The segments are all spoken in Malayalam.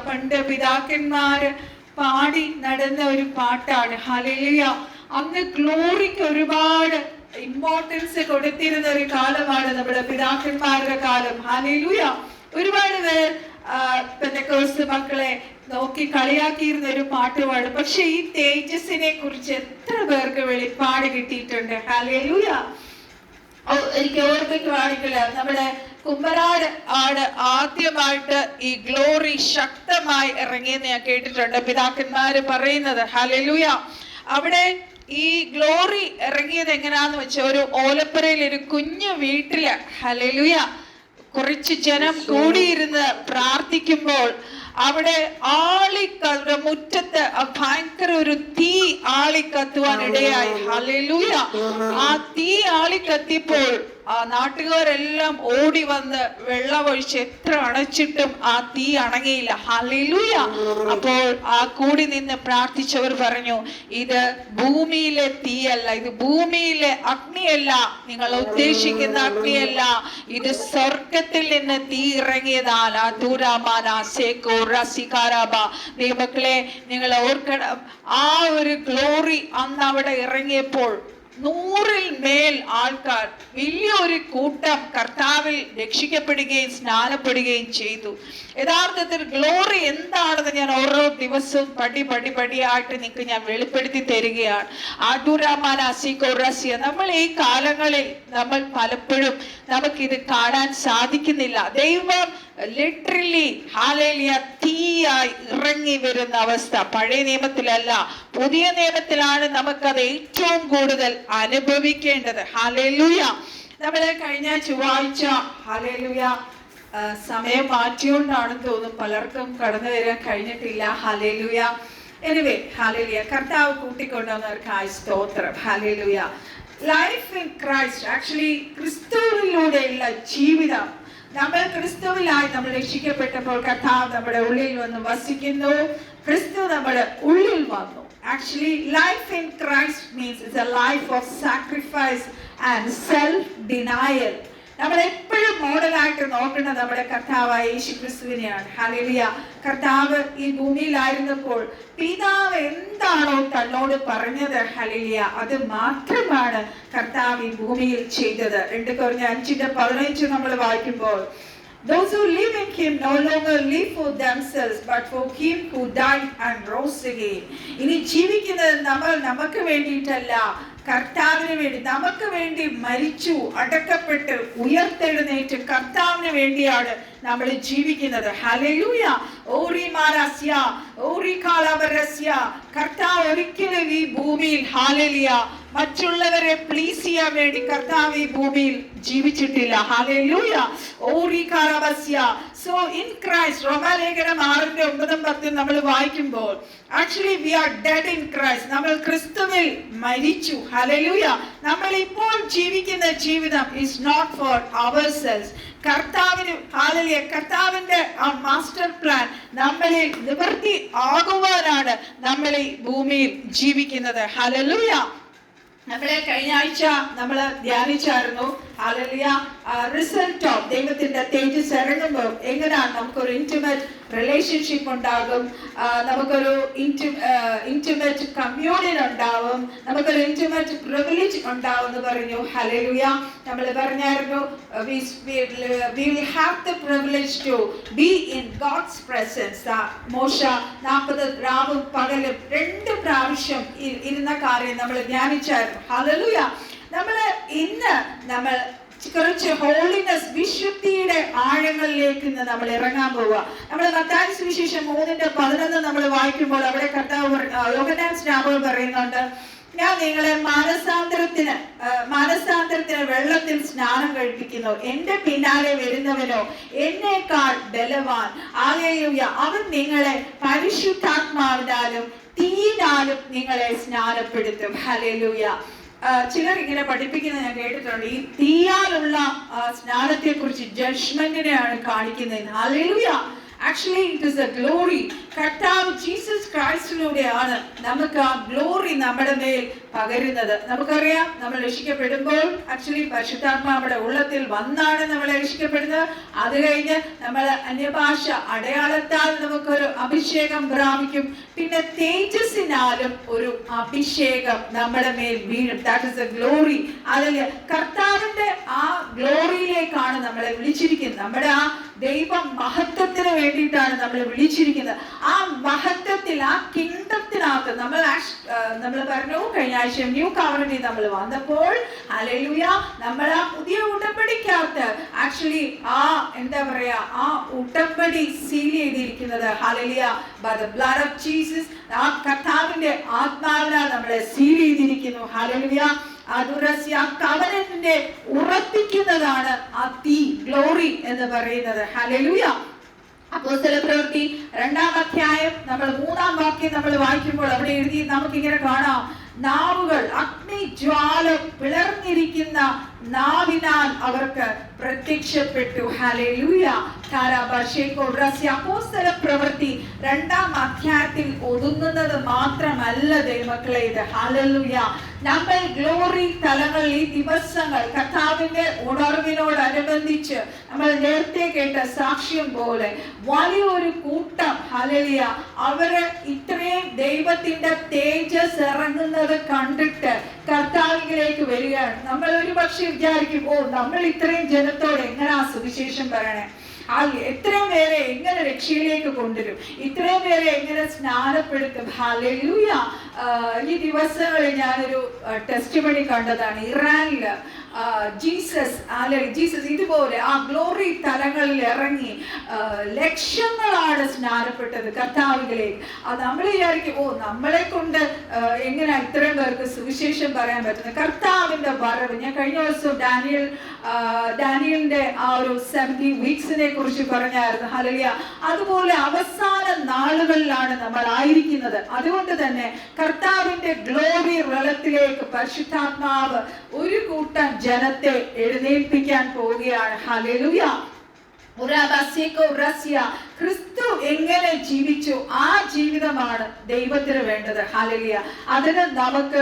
പണ്ട് പിതാക്കന്മാര് പാടി നടന്ന ഒരു പാട്ടാണ്. ഹല്ലേലൂയ. അന്ന് ഗ്ലോറിക്ക് ഒരുപാട് ഇമ്പോർട്ടൻസ് കൊടുത്തിരുന്ന ഒരു കാലമാണ് നമ്മുടെ പിതാക്കന്മാരുടെ കാലം. ഹല്ലേലൂയ. ഒരുപാട് പേർ പെന്തക്കോസ്ത് മക്കളെ നോക്കി കളിയാക്കിയിരുന്ന ഒരു പാട്ടുപാട്. പക്ഷെ ഈ തേജസ്സിനെ കുറിച്ച് എത്ര പേർക്ക് വെളിപ്പാട് കിട്ടിയിട്ടുണ്ട്? ഹല്ലേലൂയ. എനിക്ക് ഓർമ്മിക്കുവാണെങ്കിൽ നമ്മുടെ കുമ്പനാട് ആണ് ആദ്യമായിട്ട് ഈ ഗ്ലോറി ശക്തമായി ഇറങ്ങിയെന്ന് ഞാൻ കേട്ടിട്ടുണ്ട്, പിതാക്കന്മാര് പറയുന്നത്. ഹല്ലേലൂയ. അവിടെ ഈ ഗ്ലോറി ഇറങ്ങിയത് എങ്ങനെയാന്ന് വെച്ചാൽ ഒരു ഓലപ്പുരയിൽ ഒരു കുഞ്ഞു വീട്ടില്, ഹല്ലേലൂയ, കുറച്ച് ജനം കൂടിയിരുന്ന് പ്രാർത്ഥിക്കുമ്പോൾ അവിടെ മുറ്റത്ത് ഭയങ്കര ഒരു തീ ആളിക്കത്തുവാൻ ഇടയായി. ഹല്ലേലൂയ. ആ തീ ആളിക്കത്തിയപ്പോൾ ആ നാട്ടുകാരെല്ലാം ഓടി വന്ന് വെള്ളമൊഴിച്ച് എത്ര അണച്ചിട്ടും ആ തീ അണങ്ങിയില്ല. ഹല്ലേലൂയ. അപ്പോൾ ആ കൂടി നിന്ന് പ്രാർത്ഥിച്ചവർ പറഞ്ഞു, ഇത് ഭൂമിയിലെ തീയല്ല, ഇത് ഭൂമിയിലെ അഗ്നിയല്ല, നിങ്ങൾ ഉദ്ദേശിക്കുന്ന അഗ്നിയല്ല, ഇത് സ്വർഗത്തിൽ നിന്ന് തീ ഇറങ്ങിയതാണ്. ദൈവമക്കളെ, നിങ്ങൾ ഓർക്കണം, ആ ഒരു ഗ്ലോറി അന്ന് അവിടെ ഇറങ്ങിയപ്പോൾ 100-ൽ മേൽ ആൾക്കാർ, വലിയൊരു കൂട്ടം കർത്താവിൽ രക്ഷിക്കപ്പെടുകയും സ്നാനപ്പെടുകയും ചെയ്തു. യഥാർത്ഥത്തിൽ ഗ്ലോറി എന്താണെന്ന് ഞാൻ ഓരോ ദിവസവും പടിയായിട്ട് നിങ്ങൾക്ക് ഞാൻ വെളിപ്പെടുത്തി തരികയാണ്. നമ്മൾ ഈ കാലങ്ങളിൽ നമ്മൾ പലപ്പോഴും നമുക്കിത് കാണാൻ സാധിക്കുന്നില്ല. ദൈവം ലിറ്ററലി ഹല്ലേലൂയ തീയായി ഇറങ്ങി വരുന്ന അവസ്ഥ പഴയ നിയമത്തിലല്ല, പുതിയ നിയമത്തിലാണ് നമുക്കത് ഏറ്റവും കൂടുതൽ അനുഭവിക്കേണ്ടത്. ഹല്ലേലൂയ. നമ്മള് കഴിഞ്ഞ ചൊവ്വാഴ്ച ഹല്ലേലൂയ സമയം മാറ്റിയോണ്ടാണെന്ന് തോന്നും പലർക്കും കടന്നു വരാൻ കഴിഞ്ഞിട്ടില്ല. ഹല്ലേലൂയ. എനിവേ ഹല്ലേലൂയ, കർത്താവ് കൂട്ടിക്കൊണ്ടുവന്നവർക്കായി സ്തോത്രം. Hallelujah. Life in Christ, actually ക്രിസ്തുവിലൂടെയുള്ള ജീവിതം. നമ്മൾ ക്രിസ്തുവിലായി നമ്മൾ രക്ഷിക്കപ്പെട്ടപ്പോൾ കർത്താവ് നമ്മുടെ ഉള്ളിൽ വന്ന് വസിക്കുന്നു. ക്രിസ്തു നമ്മുടെ ഉള്ളിൽ വന്നു. Actually, life in Christ means it's a life of sacrifice and self-denial. നമ്മൾ എപ്പോഴും മോഡലായിട്ട് നോക്കുന്നത് നമ്മുടെ കർത്താവായ യേശു ക്രിസ്തുവിനെയാണ്. ഹല്ലേലൂയ. കർത്താവ് ഈ ഭൂമിയിലായിരുന്നപ്പോൾ പിതാവ് എന്താണോ തന്നോട് പറഞ്ഞത്, ഹല്ലേലൂയ, അത് മാത്രമാണ് കർത്താവ് ഈ ഭൂമിയിൽ ചെയ്തത്. 2 Corinthians 5:15 നമ്മൾ വായിക്കുമ്പോൾ, those who live in him no longer live for themselves but for him who died and rose again. ഇനി ജീവിക്കുന്നത് നമ്മൾ നമുക്ക് വേണ്ടിയിട്ടല്ല, കർത്താവിന് വേണ്ടി, നമുക്ക് വേണ്ടി മരിച്ചു അടക്കപ്പെട്ട് ഉയർത്തെഴുന്നേറ്റ് കർത്താവിന് വേണ്ടിയാണ് നമ്മൾ ജീവിക്കുന്നത്. ഹല്ലേലൂയ. ഓറി മാരസ്യ ഓറി കാലവരസ്യ. കർത്താവ് ഒരിക്കലും ഈ ഭൂമിയിൽ ഹല്ലേലൂയ മറ്റുള്ളവരെ പ്ലീസ് ചെയ്യാൻ വേണ്ടി കർത്താവ് ഈ ഭൂമിയിൽ ജീവിച്ചിട്ടില്ല. ഹല്ലേലൂയ. ഓറി കാലവസ്യ. സോ ഇൻ ക്രൈസ്റ്റ്, റോമാലേഖനം 6:9-10 നമ്മൾ വായിക്കുമ്പോൾ, actually we R dead in Christ. നമ്മൾ ക്രിസ്തുവിൽ മരിച്ചു. ഹല്ലേലൂയ. നമ്മൾ ഇപ്പോൾ ജീവിക്കുന്ന ജീവിതം ഈസ് നോട്ട് ഫോർ അവർസെൽസ്. കർത്താവിന് ഹല്ലേലൂയ, കർത്താവിന്റെ ആ മാസ്റ്റർ പ്ലാൻ നമ്മളിൽ നിവർത്തി ആകുവാനാണ് നമ്മൾ ഈ ഭൂമിയിൽ ജീവിക്കുന്നത്. ഹല്ലേലൂയ. നമ്മളെ കഴിഞ്ഞ ആഴ്ച നമ്മൾ ധ്യാനിച്ചായിരുന്നു. ഹല്ലേലൂയ. റിസൾട്ട് ഓഫ് ദൈവത്തിന്റെ തേജസ് ഇറങ്ങുമ്പോൾ എങ്ങനെയാണ് നമുക്കൊരു ഇന്റിമേറ്റ് റിലേഷൻഷിപ്പ് ഉണ്ടാകും, നമുക്കൊരു ഇന്റിമേറ്റ് കമ്മ്യൂണിയൻ ഉണ്ടാവും, നമുക്കൊരു ഇന്റിമേറ്റ് പ്രിവിലേജ് ഉണ്ടാവും എന്ന് പറഞ്ഞു. ഹല്ലേലൂയ. നമ്മൾ പറഞ്ഞായിരുന്നു we will have the privilege to be in God's presence. മോശ 40 രാവും പകലും 2 പ്രാവശ്യം ഇരുന്ന കാര്യം നമ്മൾ ധ്യാനിച്ചായിരുന്നു. ഹല്ലേലൂയ. നമ്മൾ ഇന്ന് നമ്മൾ കുറച്ച് ഹോളിനെസ്, വിശുദ്ധിയുടെ ആഴങ്ങളിലേക്ക് നമ്മൾ ഇറങ്ങാൻ പോവുക. നമ്മൾ മത്തായി സുവിശേഷം 3:11 നമ്മൾ വായിക്കുമ്പോൾ അവിടെ കർത്താവ് യോഹന്നാൻ സ്നാപകൻ പറയുന്നുണ്ട്, ഞാൻ നിങ്ങളെ മാനസാന്തരത്തിന് വെള്ളത്തിൽ സ്നാനം കഴിപ്പിക്കുന്നു, എന്റെ പിന്നാലെ വരുന്നവനോ എന്നേക്കാൾ ബലവാൻ. ഹല്ലേലൂയ. അവൻ നിങ്ങളെ പരിശുദ്ധാത്മാവിനാലും തീയിനാലും നിങ്ങളെ സ്നാനപ്പെടുത്തും. ഹല്ലേലൂയ. ചിലർ ഇങ്ങനെ പഠിപ്പിക്കുന്നത് ഞാൻ കേട്ടിട്ടുണ്ട്, ഈ തീയാലുള്ള സ്നാനത്തെ കുറിച്ച് ജഡ്ജ്മെന്റിനെയാണ് കാണിക്കുന്നത്. Hallelujah. Actually it is A glory. കർത്താവ് ജീസസ് ക്രൈസ്റ്റിലൂടെയാണ് നമുക്ക് ആ ഗ്ലോറി നമ്മുടെ മേൽ പകരുന്നത്. നമുക്കറിയാം, നമ്മൾ രക്ഷിക്കപ്പെടുമ്പോൾ ആക്ച്വലി പരിശുദ്ധാത്മാവിടെ ഉള്ളത്തിൽ വന്നാണ് നമ്മളെ രക്ഷിക്കപ്പെടുന്നത്. അത് കഴിഞ്ഞ് നമ്മൾ അന്യഭാഷ അടയാളത്താൽ നമുക്കൊരു അഭിഷേകം പ്രാപിക്കും. പിന്നെ തേജസ്സിനാലും ഒരു അഭിഷേകം നമ്മുടെ മേൽ വീഴും. That is A glory. അതിൽ കർത്താവിന്റെ ആ ഗ്ലോറിയിലേക്കാണ് നമ്മളെ വിളിച്ചിരിക്കുന്നത്. നമ്മുടെ ആ ദൈവ മഹത്വത്തിന് വേണ്ടിയിട്ടാണ് നമ്മൾ വിളിച്ചിരിക്കുന്നത്. ആ മഹത്വത്തിൽ, ആ കിങ്ഡത്തിനകത്ത് നമ്മൾ പറഞ്ഞു കഴിഞ്ഞ ആഴ്ച ന്യൂ കവറന്റിൽ നമ്മൾ വന്നപ്പോൾ, ഹല്ലേലൂയ, നമ്മൾ ആ പുതിയ ഉടമ്പടിക്കകത്ത് ആക്ച്വലി ആ എന്താ പറയാ, ആ ഉടമ്പടി സീൽ ചെയ്തിരിക്കുന്നത് hallelujah by the blood of Jesus. ആ കർത്താവിന്റെ ആത്മാവിനാൽ നമ്മളെ സീൽ ചെയ്തിരിക്കുന്നു. ഹല്ലേലൂയ. കവനന്റിനെ ഉറപ്പിക്കുന്നതാണ് ആ തീ, ഗ്ലോറി എന്ന് പറയുന്നത്. ഹല്ലേലൂയ. അപ്പോസ്തലപ്രവൃത്തി 2-ാം അധ്യായം നമ്മൾ 3-ാം വാക്യം നമ്മൾ വായിക്കുമ്പോൾ അവിടെ എഴുതി നമുക്കിങ്ങനെ കാണാം, നാവുകൾ അഗ്നിജ്വാല പിളർന്നിരിക്കുന്ന നാവിനാൽ അവർക്ക് പ്രത്യക്ഷപ്പെട്ടു. ഹല്ലേലൂയ. അപ്പോസ്തലപ്രവൃത്തി 2-ാം അധ്യായത്തിൽ ഒതുങ്ങുന്നത് മാത്രമല്ല ദൈവമക്കളെ ഇത്. ഹല്ലേലൂയ. നമ്മൾ ഗ്ലോറി തലങ്ങൾ ഈ ദിവസങ്ങൾ കർത്താവിന്റെ ഉണർവിനോടനുബന്ധിച്ച് നമ്മൾ നേരത്തെ കേട്ട സാക്ഷ്യം പോലെ വലിയൊരു കൂട്ടം, ഹല്ലേലൂയ, അവര് ഇത്രയും ദൈവത്തിന്റെ തേജസ് ഇറങ്ങുന്നത് കണ്ടിട്ട് കർത്താവിന്റെ അടുക്കിലേക്ക് വരികയാണ്. നമ്മൾ ഒരു പക്ഷെ വിചാരിക്കും, ഓ നമ്മൾ ഇത്രയും ജനത്തോട് എങ്ങനെയാ സുവിശേഷം പറയണേ, എത്രയും പേരെ എങ്ങനെ രക്ഷയിലേക്ക് കൊണ്ടുവരും, ഇത്രയും പേരെ എങ്ങനെ സ്നാനപ്പെടുത്തും. ഹല്ലേലൂയ. ഈ ദിവസങ്ങളിൽ ഞാനൊരു ടെസ്റ്റിമണി കണ്ടതാണ്. ഇറാനില് ജീസസ് ഇതുപോലെ ആ ഗ്ലോറി തലങ്ങളിൽ ഇറങ്ങി ലക്ഷങ്ങളാണ് സ്നാനപ്പെട്ടത് കർത്താവിലേക്ക്. അത് നമ്മൾ വിചാരിക്കും, ഓ നമ്മളെ കൊണ്ട് എങ്ങനെ ഇത്രയും പേർക്ക് സുവിശേഷം പറയാൻ പറ്റുന്നത്. കർത്താവിന്റെ വരവ്, ഞാൻ കഴിഞ്ഞ ദിവസം ഡാനിയലിന്റെ ആ ഒരു 70 വീക്സിനെ കുറിച്ച് പറഞ്ഞായിരുന്നു. ഹല്ലേലൂയ. അതുപോലെ അവസാന നാളുകളിലാണ് നമ്മൾ ആയിരിക്കുന്നത്. അതുകൊണ്ട് തന്നെ കർത്താവിന്റെ ഗ്ലോറി റലത്തിലേക്ക് പരിശുദ്ധാത്മാവ് ഒരു കൂട്ടം ജനത്തെ എഴുന്നേൽപ്പിക്കാൻ പോവുകയാണ്. ഹല്ലേലൂയ. ക്രിസ്തു എങ്ങനെ ജീവിച്ചു ആ ജീവിതമാണ് ദൈവത്തിന് വേണ്ടത്. ഹല്ലേലൂയ. അതിന് നമുക്ക്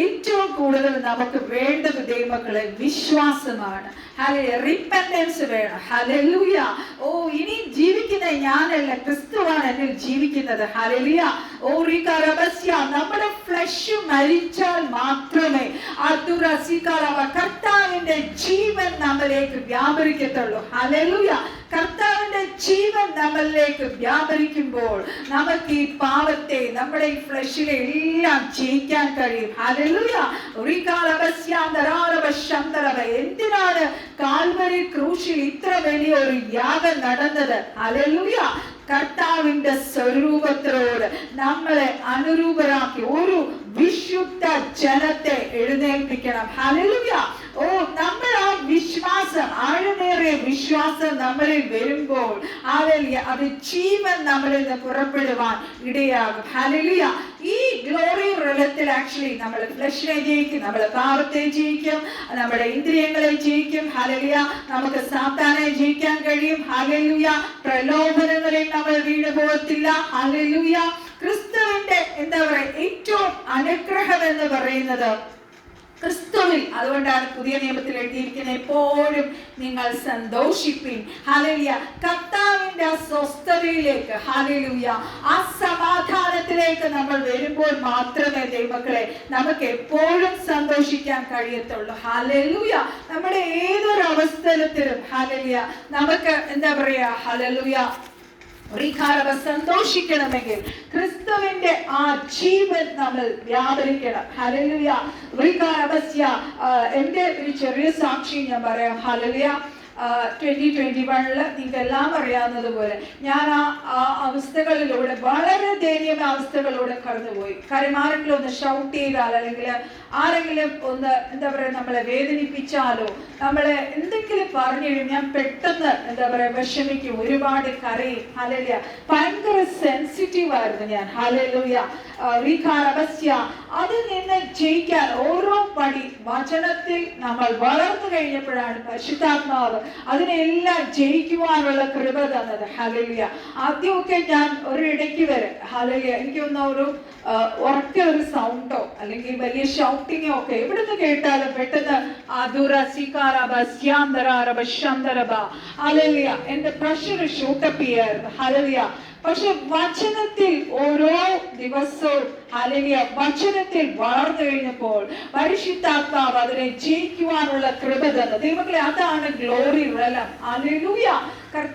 ഏറ്റവും കൂടുതൽ നമുക്ക് വേണ്ടത് ദൈവമക്കളെ വിശ്വാസമാണ്. ഹല്ലേലൂയ. റിപ്പന്റൻസ് വേണം. ഹല്ലേലൂയ. ഓ ഇനി ജീവിക്കുന്ന ഞാനല്ല, ക്രിസ്തുവാണ് എന്നിൽ ജീവിക്കുന്നത്. ഹല്ലേലൂയ. ഓ നമ്മുടെ ഫ്ലഷ് മരിച്ചാൽ മാത്രമേ കർത്താവിന്റെ ജീവൻ നമ്മളിലേക്ക് വ്യാപരിക്കത്തുള്ളൂ. ഹല്ലേലൂയ. കർത്താവിന്റെ ജീവൻ നമ്മളിലേക്ക് വ്യാപരിക്കുമ്പോൾ നമുക്ക് ഈ പാവത്തെ, നമ്മുടെ ഈ ഫ്ലഷിലെ എല്ലാം ജയിക്കാൻ കഴിയും. ഹല്ലേലൂയ. എന്തിനാണ് കാൽവരി ക്രൂശിൽ ഇത്ര വലിയ ഒരു യാഗം നടന്നത്? ഹല്ലേലൂയ. കർത്താവിന്റെ സ്വരൂപത്തോട് നമ്മളെ അനുരൂപരാക്കി ഒരു വിശുദ്ധ ജനത്തെ എഴുന്നേൽപ്പിക്കണം. ഹല്ലേലൂയ. ഓ നമ്മൾ ആ വിശ്വാസം, ആഴമേറിയ വിശ്വാസം നമ്മളിൽ വരുമ്പോൾ അത് ജീവൻ നമ്മളിൽ നിന്ന് പുറപ്പെടുവാൻ ഇടയാകും. ഹല്ലേലൂയ. ഈ ഗ്ലോറി റലത്തിൽ ആക്ച്വലി നമ്മൾ ഫ്ലഷിനെ ജയിക്കും, നമ്മൾ പാപത്തെ ജയിക്കും, നമ്മുടെ ഇന്ദ്രിയങ്ങളെ ജയിക്കും. ഹല്ലേലൂയ. നമുക്ക് സാത്താനെ ജയിക്കാൻ കഴിയും. ഹല്ലേലൂയ. പ്രലോഭനങ്ങളിൽ നമ്മൾ വീണു പോകത്തില്ല. ഹല്ലേലൂയ. ക്രിസ്തുവിന്റെ എന്താ പറയുക ഏറ്റവും അനുഗ്രഹം എന്ന് പറയുന്നത് ക്രിസ്തുവിൽ. അതുകൊണ്ടാണ് പുതിയ നിയമത്തിൽ എഴുതിയിരിക്കുന്നത്, എപ്പോഴും നിങ്ങൾ സന്തോഷിപ്പിൻ. ഹല്ലേലൂയ. കർത്താവിന്റെ ആ സ്വസ്ഥതയിലേക്ക്, ഹല്ലേലൂയ, ആ സമാധാനത്തിലേക്ക് നമ്മൾ വരുമ്പോൾ മാത്രമേ ദൈവമക്കളെ നമുക്ക് എപ്പോഴും സന്തോഷിക്കാൻ കഴിയത്തുള്ളൂ. ഹല്ലേലൂയ. നമ്മുടെ ഏതൊരു അവസരത്തിലും ഹല്ലേലൂയ നമുക്ക് എന്താ പറയാ, ഹല്ലേലൂയ, സന്തോഷിക്കണമെങ്കിൽ ക്രിസ്തുവിന്റെ ആ ജീവൻ നമ്മൾ വ്യാപരിക്കണം. ഹല്ലേലൂയ. എന്റെ ഒരു ചെറിയ സാക്ഷി ഞാൻ പറയാം. ഹല്ലേലൂയ. 2021 നിങ്ങൾക്ക് എല്ലാം അറിയാവുന്നതുപോലെ ഞാൻ ആ അവസ്ഥകളിലൂടെ, വളരെ ദയനീയ അവസ്ഥകളിലൂടെ കടന്നുപോയി. കാര്യം ആരെങ്കിലും ഒന്ന് ഷൗട്ട് ചെയ്താൽ, അല്ലെങ്കിൽ ആരെങ്കിലും ഒന്ന് എന്താ പറയുക നമ്മളെ വേദനിപ്പിച്ചാലോ, നമ്മളെ എന്തെങ്കിലും പറഞ്ഞു ഞാൻ പെട്ടെന്ന് എന്താ പറയുക വിഷമിക്കും, ഒരുപാട് കരയും. ഹല്ലേലൂയ. ഭയങ്കര സെൻസിറ്റീവ് ആയിരുന്നു ഞാൻ. ഹല്ലേലൂയ. അതിൽ നിന്ന് ജയിക്കാൻ ഓരോ പടി വചനത്തിൽ നമ്മൾ വളർന്നു കഴിഞ്ഞപ്പോഴാണ് പരിശുദ്ധാത്മാവ് അതിനെല്ലാം ജയിക്കുവാനുള്ള കൃപ തന്നത്. ഹല്ലേലൂയ. ആദ്യമൊക്കെ ഞാൻ ഒരിടയ്ക്ക് വരെ ഹല്ലേലൂയ എനിക്കൊന്ന് ഒരു ഉറക്ക ഒരു സൗണ്ടോ അല്ലെങ്കിൽ വലിയ ഷൗട്ടിങ്ങോ ഒക്കെ എവിടുന്ന് കേട്ടാലും പെട്ടെന്ന് ഹല്ലേലൂയ എന്റെ പ്രഷർ ഷൂട്ടപ്പ് ചെയ്യായിരുന്നു. ഹല്ലേലൂയ. പക്ഷെ വചനത്തിൽ ഓരോ ദിവസവും ഹല്ലേലൂയ വചനത്തിൽ വളർന്നു കഴിഞ്ഞപ്പോൾ പരിശുദ്ധാത്മാവ് അതിനെ ജയിക്കുവാനുള്ള കൃപ തന്നു. ദൈവങ്ങളെ, അതാണ് ഗ്ലോറി റലം. ഹല്ലേലൂയ.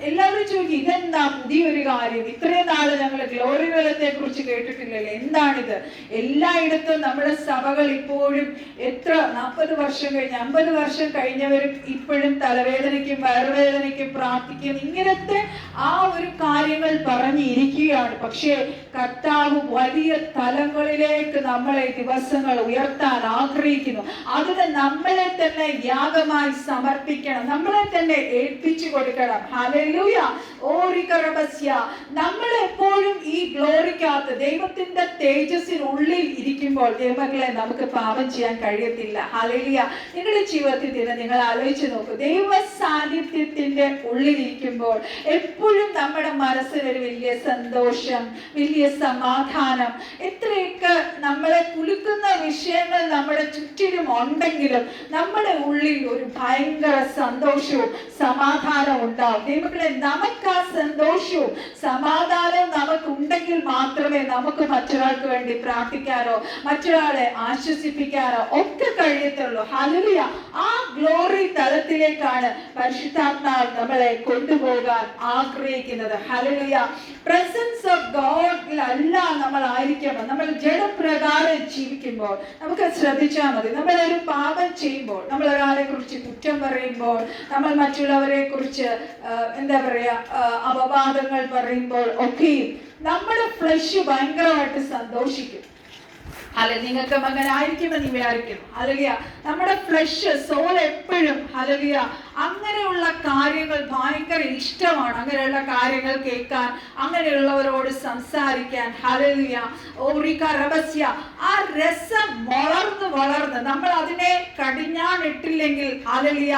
എല്ലാവരും ചോദിക്കും, ഇതെന്താ പുതിയൊരു കാര്യം, ഇത്രയും നാള് ഞങ്ങൾ ഗ്ലോറി റലത്തെ കുറിച്ച് കേട്ടിട്ടില്ലല്ലോ, എന്താണിത്? എല്ലായിടത്തും നമ്മുടെ സഭകൾ ഇപ്പോഴും എത്ര 40 വർഷം കഴിഞ്ഞ് 50 വർഷം കഴിഞ്ഞവരും ഇപ്പോഴും തലവേദനയ്ക്കും വയറുവേദനയ്ക്കും പ്രാർത്ഥിക്കും, ഇങ്ങനത്തെ ആ ഒരു കാര്യങ്ങൾ പറഞ്ഞിരിക്കുകയാണ്. പക്ഷേ കർത്താവ് വലിയ തലങ്ങളിലേക്ക് നമ്മളെ ദിവസങ്ങൾ ഉയർത്താൻ ആഗ്രഹിക്കുന്നു. അതിന് നമ്മളെ തന്നെ യാഗമായി സമർപ്പിക്കണം, നമ്മളെ തന്നെ ഏൽപ്പിച്ചു കൊടുക്കണം. ഹല്ലേലൂയ. നമ്മൾ എപ്പോഴും ഈ ഗ്ലോറിക്കകത്ത് ദൈവത്തിന്റെ തേജസ്സിനുള്ളിൽ ഇരിക്കുമ്പോൾ ദൈവങ്ങളെ നമുക്ക് പാപം ചെയ്യാൻ കഴിയത്തില്ല. ഹല്ലേലൂയ. നിങ്ങളുടെ ജീവിതത്തിൽ നിങ്ങൾ ആലോചിച്ച് നോക്കൂ, ദൈവ സാന്നിധ്യത്തിന്റെ ഉള്ളിലിരിക്കുമ്പോൾ എപ്പോഴും നമ്മുടെ മനസ്സിലൊരു വലിയ സന്തോഷം, വലിയ സമാധാനം. എത്രയൊക്കെ നമ്മളെ കുലുക്കുന്ന വിഷയങ്ങൾ നമ്മുടെ ചുറ്റിലും ഉണ്ടെങ്കിലും നമ്മുടെ ഉള്ളിൽ ഒരു ഭയങ്കര സന്തോഷവും സമാധാനവും ഉണ്ടാവും. ദൈവങ്ങളെ, നമുക്ക് ആ സന്തോഷവും സമാധാനവും നമുക്കുണ്ടെങ്കിൽ മാത്രമേ നമുക്ക് മറ്റൊരാൾക്ക് വേണ്ടി പ്രാർത്ഥിക്കാനോ മറ്റൊരാളെ ആശ്വസിപ്പിക്കാനോ ഒക്കെ കഴിയത്തുള്ളൂ. ഹല്ലേലൂയ. ആ ഗ്ലോറി തലത്തിലേക്കാണ് പരിശുദ്ധാത്മാവ് നമ്മളെ കൊണ്ടുപോകാൻ ആഗ്രഹിക്കുന്നത്. ഹല്ലേലൂയ. പ്രസൻസ് ഓഫ് ഗോഡിലല്ല നമ്മൾ ആയിരിക്കുമ്പോൾ, നമ്മൾ ജഡപ്രകാരം ജീവിക്കുമ്പോൾ നമുക്ക് ശ്രദ്ധിച്ചാൽ മതി. നമ്മളൊരു പാപം ചെയ്യുമ്പോൾ, നമ്മൾ ഒരാളെ കുറിച്ച് കുറ്റം പറയുമ്പോൾ, നമ്മൾ മറ്റുള്ളവരെ കുറിച്ച് എന്താ പറയാ അപവാദങ്ങൾ പറയുമ്പോൾ ഒക്കെയും നമ്മുടെ ഫ്ലഷ് ഭയങ്കരമായിട്ട് സന്തോഷിക്കും. അല്ലെ, നിങ്ങൾക്ക് അങ്ങനെ ആയിരിക്കുമെന്ന് വിചാരിക്കുന്നു. ഹല്ലേലൂയ. നമ്മുടെ ഫ്ലഷ് സോൾ എപ്പോഴും ഹല്ലേലൂയ അങ്ങനെയുള്ള കാര്യങ്ങൾ ഭയങ്കര ഇഷ്ടമാണ്. അങ്ങനെയുള്ള കാര്യങ്ങൾ കേൾക്കാൻ, അങ്ങനെയുള്ളവരോട് സംസാരിക്കാൻ. ഹല്ലേലൂയ. ആ രസം വളർന്ന് നമ്മൾ അതിനെ കടിഞ്ഞാണിട്ടില്ലെങ്കിൽ ഹല്ലേലൂയ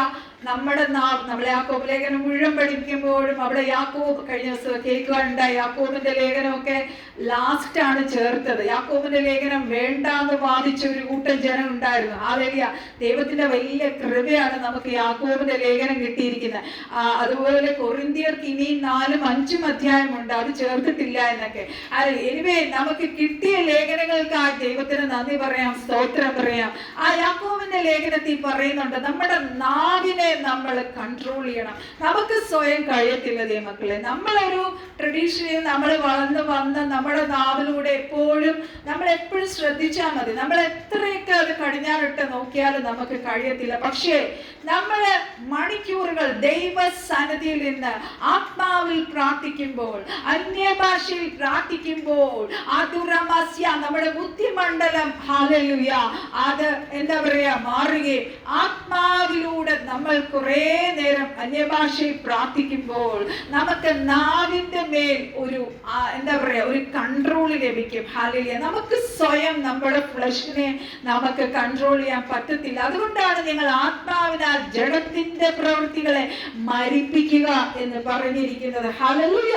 നമ്മൾ യാക്കോബ് ലേഖനം മുഴുവൻ പഠിക്കുമ്പോഴും അവിടെ യാക്കോബ് കഴിഞ്ഞ ദിവസം കേൾക്കുകയുണ്ടായി. യാക്കോബിന്റെ ലേഖനമൊക്കെ ലാസ്റ്റ് ആണ് ചേർത്തത്. യാക്കോബിന്റെ ലേഖനം വേണ്ടാന്ന് വാദിച്ച ഒരു കൂട്ടം ജനം ഉണ്ടായിരുന്നു. ഹല്ലേലൂയ. ദൈവത്തിന്റെ വലിയ കൃപയാണ് നമുക്ക് യാക്കോബിന്റെ ലേഖനം കിട്ടിയിരിക്കുന്നത്. അതുപോലെ കൊറിന്ത്യർക്ക് ഇനിയും 4ഉം 5ഉം അധ്യായമുണ്ട്, അത് ചേർത്തിട്ടില്ല എന്നൊക്കെ. എനിവേ നമുക്ക് കിട്ടിയ ലേഖനങ്ങൾക്കായി ദൈവത്തിന് നന്ദി പറയാം, സ്തോത്രം പറയാം. ആ യാക്കോബിന്റെ ലേഖനത്തിൽ പറയുന്നുണ്ട് നമ്മുടെ നാവിനെ നമ്മൾ കൺട്രോൾ ചെയ്യണം. നമുക്ക് സ്വയം കഴിയത്തില്ല മക്കളെ. നമ്മളൊരു ട്രഡീഷനിൽ നമ്മൾ വളർന്നു വന്ന് നമ്മുടെ നാവിലൂടെ നമ്മൾ എപ്പോഴും ശ്രദ്ധിച്ചാൽ മതി. നമ്മൾ എത്രയൊക്കെ അത് കടിഞ്ഞാറിട്ട് നോക്കിയാലും നമുക്ക് കഴിയത്തില്ല. പക്ഷേ നമ്മൾ മണിക്കൂറുകൾ ദൈവസന്നിധിയിൽ നിന്ന് ആത്മാവിൽ പ്രാർത്ഥിക്കുമ്പോൾ, അന്യഭാഷയിൽ പ്രാർത്ഥിക്കുമ്പോൾ, നമ്മുടെ ബുദ്ധിമണ്ഡലം ഹല്ലേലൂയ അത് എന്താ പറയാ മാറുകയും ആത്മാവിലൂടെ നമ്മൾ കുറെ നേരം അന്യഭാഷയിൽ പ്രാർത്ഥിക്കുമ്പോൾ നമുക്ക് നാവിന്റെ മേൽ ഒരു എന്താ പറയാ ഒരു കൺട്രോൾ ലഭിക്കും. ഹല്ലേലൂയ. നമുക്ക് സ്വയം നമ്മുടെ ഫ്ലഷിനെ നമുക്ക് കൺട്രോൾ ചെയ്യാൻ പറ്റത്തില്ല. അതുകൊണ്ടാണ് നിങ്ങൾ ആത്മാവിനാൽ ജഡത്തിന്റെ പ്രവൃത്തികളെ മരിപ്പിക്കുക എന്ന് പറഞ്ഞിരിക്കുന്നത്. ഹല്ലേലൂയ.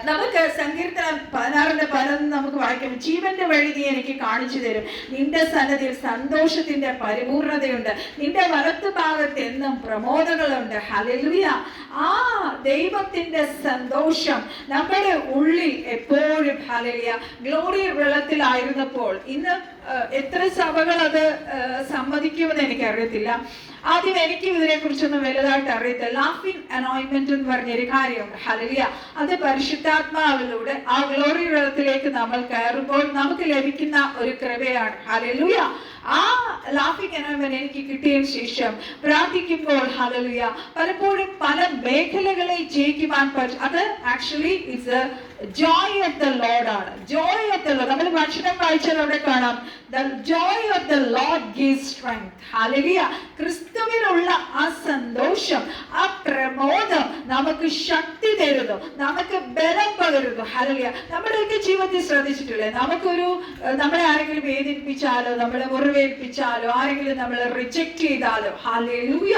നമുക്ക് സങ്കീർത്തനം 16:11 നമുക്ക് വായിക്കാം. ജീവന്റെ വഴി നീ എനിക്ക് കാണിച്ചു തരും, നിന്റെ സന്നദ്ധിയിൽ സന്തോഷത്തിന്റെ പരിപൂർണതയുണ്ട്, നിന്റെ വലത്ത് ഭാഗത്ത് എന്നും പ്രമോദങ്ങളുണ്ട്. ഹല്ലേലൂയ. ആ ദൈവത്തിന്റെ സന്തോഷം നമ്മുടെ ഉള്ളിൽ എപ്പോഴും ഹല്ലേലൂയ. ഗ്ലോറി വെള്ളത്തിലായിരുന്നപ്പോൾ, ഇന്ന് എത്ര സഭകൾ അത് സമ്മതിക്കുമെന്ന് എനിക്കറിയത്തില്ല. ആദ്യം എനിക്ക് ഇതിനെ കുറിച്ചൊന്നും വലുതായിട്ട് അറിയത്തില്ല. ലാഫിംഗ് അനോയിന്റ്മെന്റ് എന്ന് പറഞ്ഞൊരു കാര്യമുണ്ട്. ഹല്ലേലൂയ. അത് പരിശുദ്ധാത്മാവിലൂടെ ആ ഗ്ലോറി വെള്ളത്തിലേക്ക് നമ്മൾ കയറുമ്പോൾ നമുക്ക് ലഭിക്കുന്ന ഒരു കൃപയാണ്. ഹല്ലേലൂയ. ആ ലാഫിംഗ് അനോയിന്റ്മെന്റ് എനിക്ക് കിട്ടിയതിനു ശേഷം പ്രാർത്ഥിക്കുമ്പോൾ ഹല്ലേലൂയ പലപ്പോഴും പല മേഖലകളെ ജയിക്കുവാൻ പറ്റും. അത് actually it's joy of the Lord ആണ്. ജോയ് ഓഫ് ദ ലോർഡ് നമ്മൾ വചനം വായിച്ചാൽ അവിടെ കാണാം. The joy of the Lord gives strength. Hallelujah. ക്രിസ്തുവിലുള്ള ആ സന്തോഷം, ആ പ്രമോദം നമുക്ക് ശക്തി തരുന്നു, നമുക്ക് ബലം പകരുന്നു. ഹല്ലേലൂയ. നമ്മുടെയൊക്കെ ജീവിതത്തിൽ ശ്രദ്ധിച്ചിട്ടില്ലേ, നമ്മളെ ആരെങ്കിലും വേദനിപ്പിച്ചാലോ, നമ്മളെ മുറിവേൽപ്പിച്ചാലോ, ആരെങ്കിലും നമ്മളെ റിജക്ട് ചെയ്താലോ ഹല്ലേലൂയ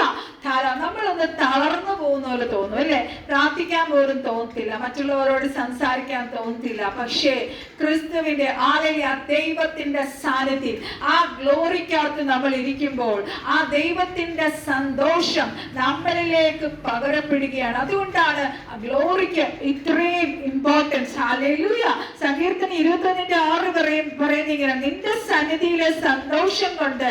നമ്മളൊന്ന് തളർന്നു പോകുന്ന പോലെ തോന്നും അല്ലേ? പ്രാർത്ഥിക്കാൻ പോലും തോന്നത്തില്ല, മറ്റുള്ളവരോട് സംസാരിക്കാൻ തോന്നത്തില്ല. പക്ഷേ ക്രിസ്തുവിന്റെ ഹല്ലേലൂയ ദൈവത്തിന്റെ സാന്നിധ്യം, ആ ഗ്ലോറിക്കകത്ത് നമ്മൾ ഇരിക്കുമ്പോൾ ആ ദൈവത്തിന്റെ സന്തോഷം നമ്മളിലേക്ക് പകരപ്പെടുകയാണ്. അതുകൊണ്ടാണ് ഗ്ലോറിക്ക് ഇത്രയും ഇമ്പോർട്ടൻസ്. ഹല്ലേലൂയ. സങ്കീർത്തനം 21:6 പറയുന്നിങ്ങനെ, നിന്റെ സന്നിധിയിലെ സന്തോഷം കൊണ്ട്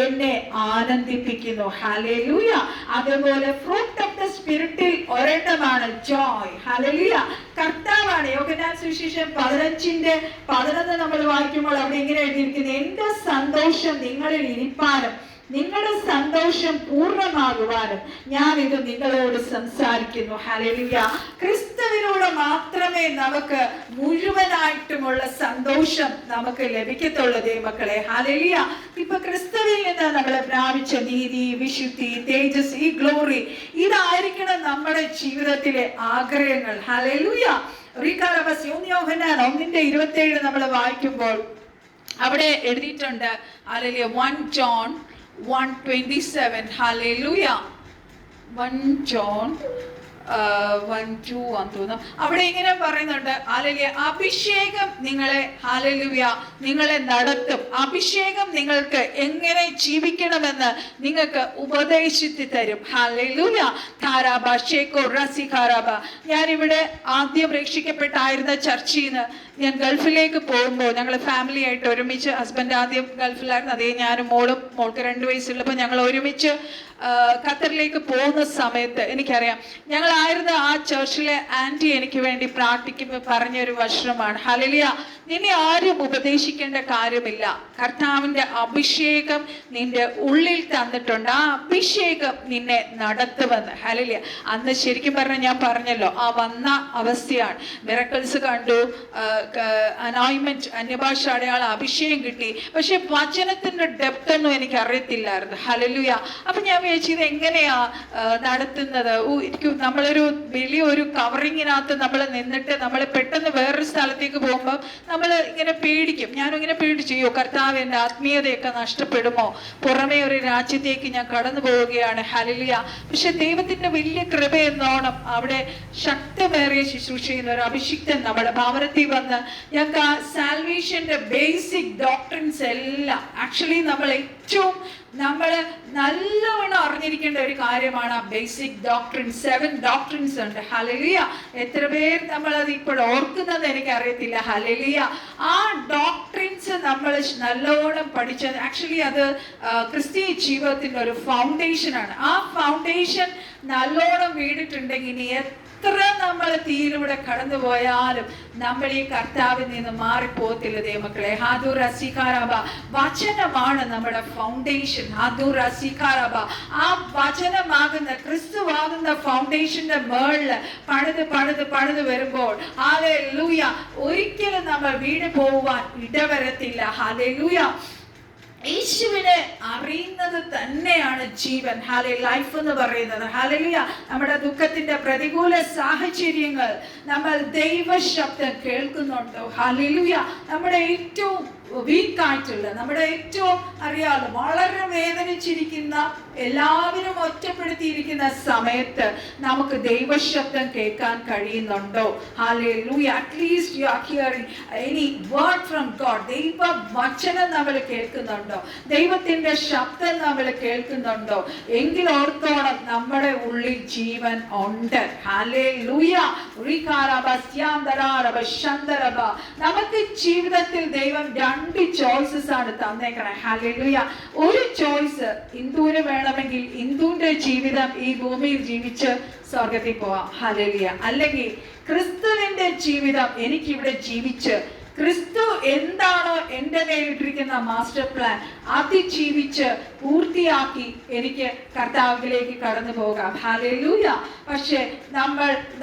എന്നെ ആനന്ദിപ്പിക്കുന്നു. ഹല്ലേലൂയ. അതുപോലെ ഫ്രൂട്ട് ഓഫ് ദ സ്പിരിറ്റിൽ ഒരെണ്ണമാണ് ജോയ്. ഹല്ലേലൂയ. കർത്താവാണ്. യോഹന്നാൻ സുവിശേഷം 15:11 നമ്മൾ വായിക്കുമ്പോൾ അവിടെ ഇങ്ങനെ എഴുതിയിരിക്കുന്നത്, എന്റെ സന്തോഷം നിങ്ങളിൽ ഇരിപ്പാനും നിങ്ങളുടെ സന്തോഷം പൂർണ്ണമാകുവാനും ഞാൻ ഇത് നിങ്ങളോട് സംസാരിക്കുന്നു. ഹല്ലേലൂയ. ക്രിസ്തുവിനോട് മാത്രമേ നമുക്ക് മുഴുവനായിട്ടുമുള്ള സന്തോഷം നമുക്ക് ലഭിക്കത്തുള്ളൂ ദൈവമക്കളെ. ഹല്ലേലൂയ. ഇപ്പൊ ക്രിസ്തുവിൽ നിന്ന് നമ്മൾ പ്രാപിച്ച നീതി, വിശുദ്ധി, തേജസ്, ഈ ഗ്ലോറി, ഇതായിരിക്കണം നമ്മുടെ ജീവിതത്തിലെ ആഗ്രഹങ്ങൾ. ഹല്ലേലൂയ. യോഹന്നാൻ 1:27 നമ്മൾ വായിക്കുമ്പോൾ അവിടെ എഴുതിയിട്ടുണ്ട്. ഹല്ലേലൂയ. 1 John 1:27. Hallelujah. 1 John 1:2 ആണെന്ന് തോന്നുന്നു. അവിടെ ഇങ്ങനെ പറയുന്നുണ്ട്, ഹല്ലേലൂയ, അഭിഷേകം നിങ്ങളെ നടത്തും. അഭിഷേകം നിങ്ങൾക്ക് എങ്ങനെ ജീവിക്കണമെന്ന് നിങ്ങൾക്ക് ഉപദേശിച്ചു തരും. ഹല്ലേലൂയ. ഞാനിവിടെ ആദ്യം രക്ഷിക്കപ്പെട്ടായിരുന്ന ചർച്ചിൽ നിന്ന് ഞാൻ ഗൾഫിലേക്ക് പോകുമ്പോൾ ഞങ്ങൾ ഫാമിലി ആയിട്ട് ഒരുമിച്ച്, ഹസ്ബൻഡ് ആദ്യം ഗൾഫിലായിരുന്നു, അതേ ഞാനും മോൾക്ക് 2 വയസ്സുള്ളപ്പോൾ ഞങ്ങൾ ഒരുമിച്ച് ഖത്തറിലേക്ക് പോകുന്ന സമയത്ത് എനിക്കറിയാം, ഞങ്ങളായിരുന്ന ആ ചർച്ചിലെ ആൻറ്റി എനിക്ക് വേണ്ടി പ്രാർത്ഥിക്കുമ്പോൾ പറഞ്ഞൊരു വചനമാണ്, ഹല്ലേലൂയ, നിന്നെ ആരും ഉപദേശിക്കേണ്ട കാര്യമില്ല, കർത്താവിൻ്റെ അഭിഷേകം നിന്റെ ഉള്ളിൽ തന്നിട്ടുണ്ട്, ആ അഭിഷേകം നിന്നെ നടത്തുമെന്ന്. ഹല്ലേലൂയ. അന്ന് ശരിക്കും പറഞ്ഞാൽ ഞാൻ പറഞ്ഞല്ലോ, ആ വന്ന അവസ്ഥയാണ്. മിറക്കിൾസ് കണ്ടു, അനോയിൻമെന്റ്, അന്യഭാഷ അടയാളം, അഭിഷേകം കിട്ടി. പക്ഷെ വചനത്തിന്റെ ഡെപ്ത് ഒന്നും എനിക്ക് അറിയത്തില്ലായിരുന്നു. ഹല്ലേലൂയ. അപ്പൊ ഞാൻ വിചാരിച്ചു ഇത് എങ്ങനെയാ നടത്തുന്നത്? നമ്മളൊരു വലിയൊരു കവറിങ്ങിനകത്ത് നമ്മൾ നിന്നിട്ട് നമ്മൾ പെട്ടെന്ന് വേറൊരു സ്ഥലത്തേക്ക് പോകുമ്പോൾ നമ്മൾ ഇങ്ങനെ പേടിക്കും. ഞാനും ഇങ്ങനെ പേടിച്ചു, യോ കർത്താവ്, എൻ്റെ ആത്മീയതയൊക്കെ നഷ്ടപ്പെടുമോ, പുറമേ ഒരു രാജ്യത്തേക്ക് ഞാൻ കടന്നു പോവുകയാണ്. ഹല്ലേലൂയ. പക്ഷെ ദൈവത്തിന്റെ വലിയ കൃപയെന്നോണം അവിടെ ശക്തമേറിയ ശുശ്രൂഷ ചെയ്യുന്ന ഒരു അഭിഷിക്തൻ നമ്മുടെ ഭവനത്തിൽ വന്ന് ഞങ്ങൾക്ക് ആ സാൽവേഷന്റെ ബേസിക് ഡോക്ട്രിൻസ് എല്ലാം, ആക്ച്വലി നമ്മൾ നല്ലവണ്ണം അറിഞ്ഞിരിക്കേണ്ട ഒരു കാര്യമാണ് ആ ബേസിക് ഡോക്ട്രിൻസ്. 7 ഡോക്ട്രിൻസ് ഉണ്ട്. ഹല്ലേലൂയ. എത്ര പേർ നമ്മളത് ഇപ്പോൾ ഓർക്കുന്നത് എനിക്കറിയത്തില്ല. ഹല്ലേലൂയ. ആ ഡോക്ട്രിൻസ് നമ്മൾ നല്ലോണം പഠിച്ചത്, ആക്ച്വലി അത് ക്രിസ്തീയ ജീവിതത്തിന്റെ ഒരു ഫൗണ്ടേഷനാണ്. ആ ഫൗണ്ടേഷൻ നല്ലോണം വീണിട്ടുണ്ടെങ്കിൽ ഇനി എത്ര നമ്മൾ തീയിലൂടെ കടന്നു പോയാലും നമ്മൾ ഈ കർത്താവിൽ നിന്ന് മാറിപ്പോകത്തില്ല ദൈവമക്കളെ. ഹാദൂർ അസികാരബ, വചനമാണ് നമ്മുടെ ഫൗണ്ടേഷൻ. ഹാദൂർ അസികാരബ, ആ വചനമാകുന്ന ക്രിസ്തുവാകുന്ന ഫൗണ്ടേഷന്റെ മേളില് പണിത് വരുമ്പോൾ ഹല്ലേലൂയ, ഒരിക്കലും നമ്മൾ വീണ് പോവാൻ ഇടവരത്തില്ല. ഹല്ലേലൂയ. യേശുവിനെ അറിയുന്നത് തന്നെയാണ് ജീവൻ. ലൈഫ് എന്ന് പറയുന്നത്. ഹല്ലേലൂയ. നമ്മുടെ ദുഃഖത്തിന്റെ പ്രതികൂല സാഹചര്യങ്ങൾ നമ്മൾ ദൈവ ശബ്ദം കേൾക്കുന്നുണ്ടോ? ഹല്ലേലൂയ. നമ്മുടെ ഏറ്റവും വീക്കായിട്ടുള്ള, നമ്മുടെ ഏറ്റവും അറിയാലോ വളരെ വേദനിച്ചിരിക്കുന്ന, എല്ലാവരും ഒറ്റപ്പെടുത്തിയിരിക്കുന്ന സമയത്ത് നമുക്ക് ദൈവശബ്ദം കേൾക്കാൻ കഴിയുന്നുണ്ടോ? Hallelujah. At least you are hearing any word from God. ദൈവ വചനം നമ്മൾ കേൾക്കുന്നുണ്ടോ? ദൈവത്തിന്റെ ശബ്ദം നമ്മൾ കേൾക്കുന്നുണ്ടോ? എങ്കിൽ ഓർത്തോണം, നമ്മുടെ ഉള്ളിൽ ജീവൻ ഉണ്ട്. ഹല്ലേലൂയ. നമുക്ക് ജീവിതത്തിൽ ദൈവം 2 ചോയ്സസ് ആണ് തന്നേക്കണേ. ഹല്ലേലൂയ. ഒരു ചോയ്സ്, ഇന്ദുവിന് വേണമെങ്കിൽ ഇന്ദുവിന്റെ ജീവിതം ഈ ഭൂമിയിൽ ജീവിച്ച് സ്വർഗത്തിൽ പോവാം. ഹല്ലേലൂയ. അല്ലെങ്കിൽ ക്രിസ്തുവിന്റെ ജീവിതം എനിക്കിവിടെ ജീവിച്ച് ക്രിസ്തു എന്താണോ എൻ്റെ മേലിട്ടിരിക്കുന്ന മാസ്റ്റർ പ്ലാൻ അത് ജീവിച്ച് പൂർത്തിയാക്കി എനിക്ക് കർത്താവിലേക്ക് കടന്നു പോകാം. ഹല്ലേലൂയ. പക്ഷെ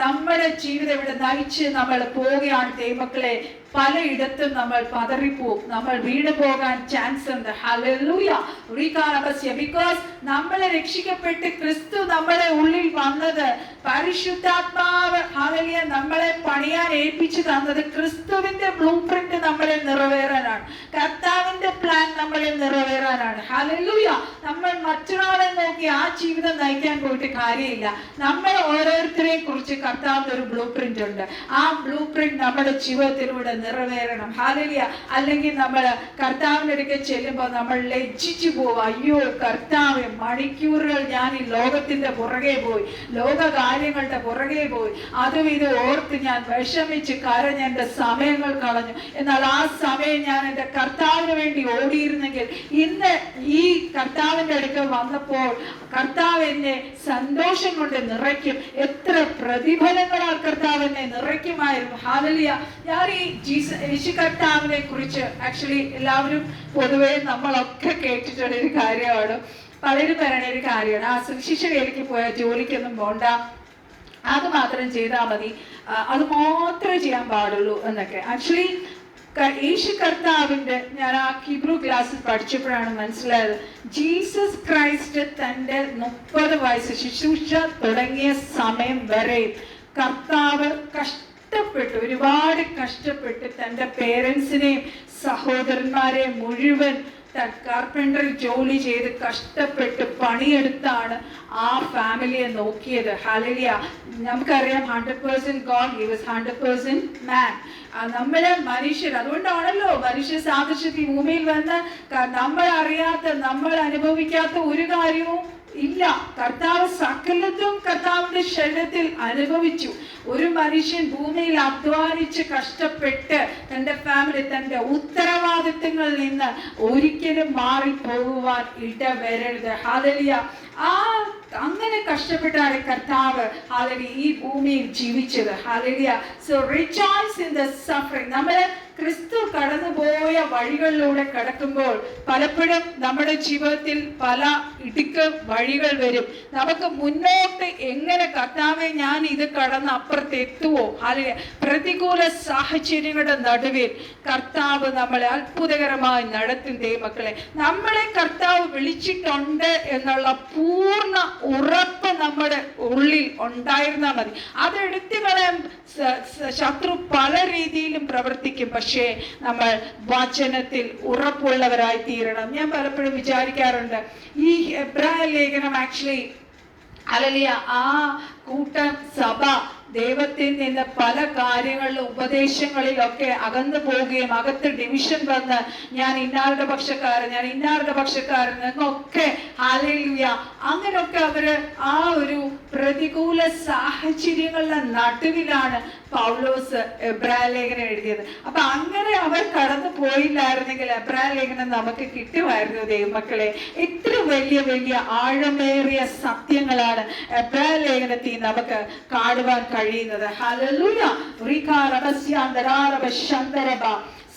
നമ്മുടെ ജീവിതം ഇവിടെ നയിച്ച് നമ്മൾ പോവുകയാണ് ദൈവമക്കളെ. പലയിടത്തും നമ്മൾ പതറിപ്പോവും, നമ്മൾ വീണ് പോകാൻ ചാൻസ് ഉണ്ട്. ഹല്ലേലൂയ. ബിക്കോസ് നമ്മളെ രക്ഷിക്കപ്പെട്ട് ക്രിസ്തു നമ്മുടെ ഉള്ളിൽ വന്നത്, പരിശുദ്ധാത്മാവ് ഹല്ലേലൂയ നമ്മളെ പണിയാൻ ഏൽപ്പിച്ചു തന്നത് ക്രിസ്തുവിന്റെ ബ്ലൂ പ്രിന്റ് നമ്മളിൽ നിറവേറാനാണ്. കർത്താവിന്റെ പ്ലാൻ നമ്മളിൽ നിറവേറാനാണ്. ഹല്ലേലൂയ. നമ്മൾ മറ്റൊരാളെ നോക്കി ആ ജീവിതം നയിക്കാൻ പോയിട്ട് കാര്യമില്ല. നമ്മൾ ഓരോരുത്തരെയും കുറിച്ച് കർത്താവിന്റെ ഒരു ബ്ലൂ പ്രിന്റ് ഉണ്ട്. ആ ബ്ലൂ പ്രിന്റ് നമ്മുടെ ജീവിതത്തിലൂടെ നിറവേറണം. ഹല്ലേലൂയ. അല്ലെങ്കിൽ നമ്മൾ കർത്താവിന്റെ അടുക്കൽ ചെല്ലുമ്പോൾ നമ്മൾ ലജ്ജിച്ചു പോവും. അയ്യോ കർത്താവേ, മണിക്കൂറുകൾ ഞാൻ ഈ ലോകത്തിന്റെ പുറകെ പോയി, ലോക കാര്യങ്ങളുടെ പുറകെ പോയി, അതും ഇത് ഓർത്ത് ഞാൻ വിഷമിച്ച് കരഞ്ഞ് എൻ്റെ സമയങ്ങൾ കളഞ്ഞു. എന്നാൽ ആ സമയം ഞാൻ എൻ്റെ കർത്താവിന് വേണ്ടി ഓടിയിരുന്നെങ്കിൽ ഇന്ന് ഈ കർത്താവിന്റെ അടുക്കൽ വന്നപ്പോൾ കർത്താവ് എന്നെ സന്തോഷം കൊണ്ട് നിറയ്ക്കും. എത്ര പ്രതിഫലങ്ങളാൽ കർത്താവ് എന്നെ നിറയ്ക്കുമായിരുന്നു. ഹല്ലേലൂയ. ഞാൻ ഈ യേശു കർത്താവിനെ കുറിച്ച് ആക്ച്വലി എല്ലാവരും പൊതുവെ നമ്മളൊക്കെ കേട്ടിട്ടുള്ള ഒരു കാര്യമാണ്, പലരും പറയുന്ന ഒരു കാര്യമാണ്, ആ സുവിശേഷ വേലയ്ക്ക് പോയാൽ ജോലിക്കൊന്നും പോണ്ട, അത് മാത്രം ചെയ്താൽ മതി, അത് മാത്രമേ ചെയ്യാൻ പാടുള്ളൂ എന്നൊക്കെ. ആക്ച്വലി യേശു കർത്താവിന്റെ, ഞാൻ ആ ഹീബ്രു ക്ലാസ്സിൽ പഠിച്ചപ്പോഴാണ് മനസ്സിലായത്, ജീസസ് ക്രൈസ്റ്റ് തൻ്റെ 30 വയസ്സ് ശുശ്രൂഷ തുടങ്ങിയ സമയം വരെ കർത്താവ് കഷ്ടപ്പെട്ട്, ഒരുപാട് കഷ്ടപ്പെട്ട് തൻ്റെ പേരൻസിനെയും സഹോദരന്മാരെ മുഴുവൻ കാർപ്പൻറ്റർ ജോലി ചെയ്ത് കഷ്ടപ്പെട്ട് പണിയെടുത്താണ് ആ ഫാമിലിയെ നോക്കിയത്. ഹല്ലേലൂയ. നമുക്കറിയാം 100% ഗോഡ്, ഹി വാസ് 100% മാൻ. നമ്മളെ മനുഷ്യർ, അതുകൊണ്ടാണല്ലോ മനുഷ്യ സാദൃശ്യത്തിൽ ഭൂമിയിൽ വന്ന് നമ്മൾ അറിയാത്ത, നമ്മൾ അനുഭവിക്കാത്ത ഒരു കാര്യവും ഇല്ല. കർത്താവ് സകലതും കർത്താവിന്റെ ശരീരത്തിൽ അനുഭവിച്ചു. ഒരു മനുഷ്യൻ ഭൂമിയിൽ അധ്വാനിച്ച് കഷ്ടപ്പെട്ട് തൻ്റെ ഫാമിലി, തൻ്റെ ഉത്തരവാദിത്തങ്ങളിൽ നിന്ന് ഒരിക്കലും മാറിപ്പോകുവാൻ ഇടവരരുത്. ഹല്ലേലൂയ. അങ്ങനെ കഷ്ടപ്പെട്ടാണ് കർത്താവ് ഹല്ലേലൂയ ഈ ഭൂമിയിൽ ജീവിച്ചത്. Hallelujah. So rejoice in the suffering. നമ്മൾ ക്രിസ്തു കടന്നുപോയ വഴികളിലൂടെ കടക്കുമ്പോൾ പലപ്പോഴും നമ്മുടെ ജീവിതത്തിൽ പല ഇടുക്ക് വഴികൾ വരും. നമുക്ക് മുന്നോട്ട് എങ്ങനെ കർത്താവെ ഞാൻ ഇത് കടന്ന് അപ്പുറത്ത് എത്തുവോ? അല്ലെങ്കിൽ പ്രതികൂല സാഹചര്യങ്ങളുടെ നടുവിൽ കർത്താവ് നമ്മളെ അത്ഭുതകരമായി നടത്തും. ദൈവമക്കളെ, നമ്മളെ കർത്താവ് വിളിച്ചിട്ടുണ്ട് എന്നുള്ള പൂർണ്ണ ഉറപ്പ് നമ്മുടെ ഉള്ളിൽ ഉണ്ടായിരുന്നാൽ മതി. അതെടുത്തു കളയാൻ ശത്രു പല രീതിയിലും പ്രവർത്തിക്കും. പക്ഷേ നമ്മൾ വചനത്തിൽ ഉറപ്പുള്ളവരായി തീരണം. ഞാൻ പലപ്പോഴും വിചാരിക്കാറുണ്ട്, ഈ എബ്രായ ലേഖനം ആക്ച്വലി ഹല്ലേലൂയ ആ കൂട്ടം സഭ ദൈവത്തിൽ നിന്ന് പല കാര്യങ്ങളിലും ഉപദേശങ്ങളിലൊക്കെ അകന്നു പോവുകയും അകത്ത് ഡിവിഷൻ വന്ന് ഞാൻ ഇന്നാരുടെ പക്ഷക്കാരൻ എന്നൊക്കെ ഹല്ലേലൂയ അങ്ങനെയൊക്കെ അവര് ആ ഒരു പ്രതികൂല സാഹചര്യങ്ങളുടെ നടുവിലാണ് പൗലോസ് എബ്രായ ലേഖനം എഴുതിയത്. അപ്പൊ അങ്ങനെ അവർ കടന്നു പോയില്ലായിരുന്നെങ്കിൽ എബ്രായ ലേഖനം നമുക്ക് കിട്ടുമായിരുന്നു. ദൈവമക്കളെ, എത്ര വലിയ വലിയ ആഴമേറിയ സത്യങ്ങളാണ് എബ്രായ ലേഖനത്തിൽ നമുക്ക് കാണുവാൻ കഴിയുന്നത്. ഹല്ലേലൂയ.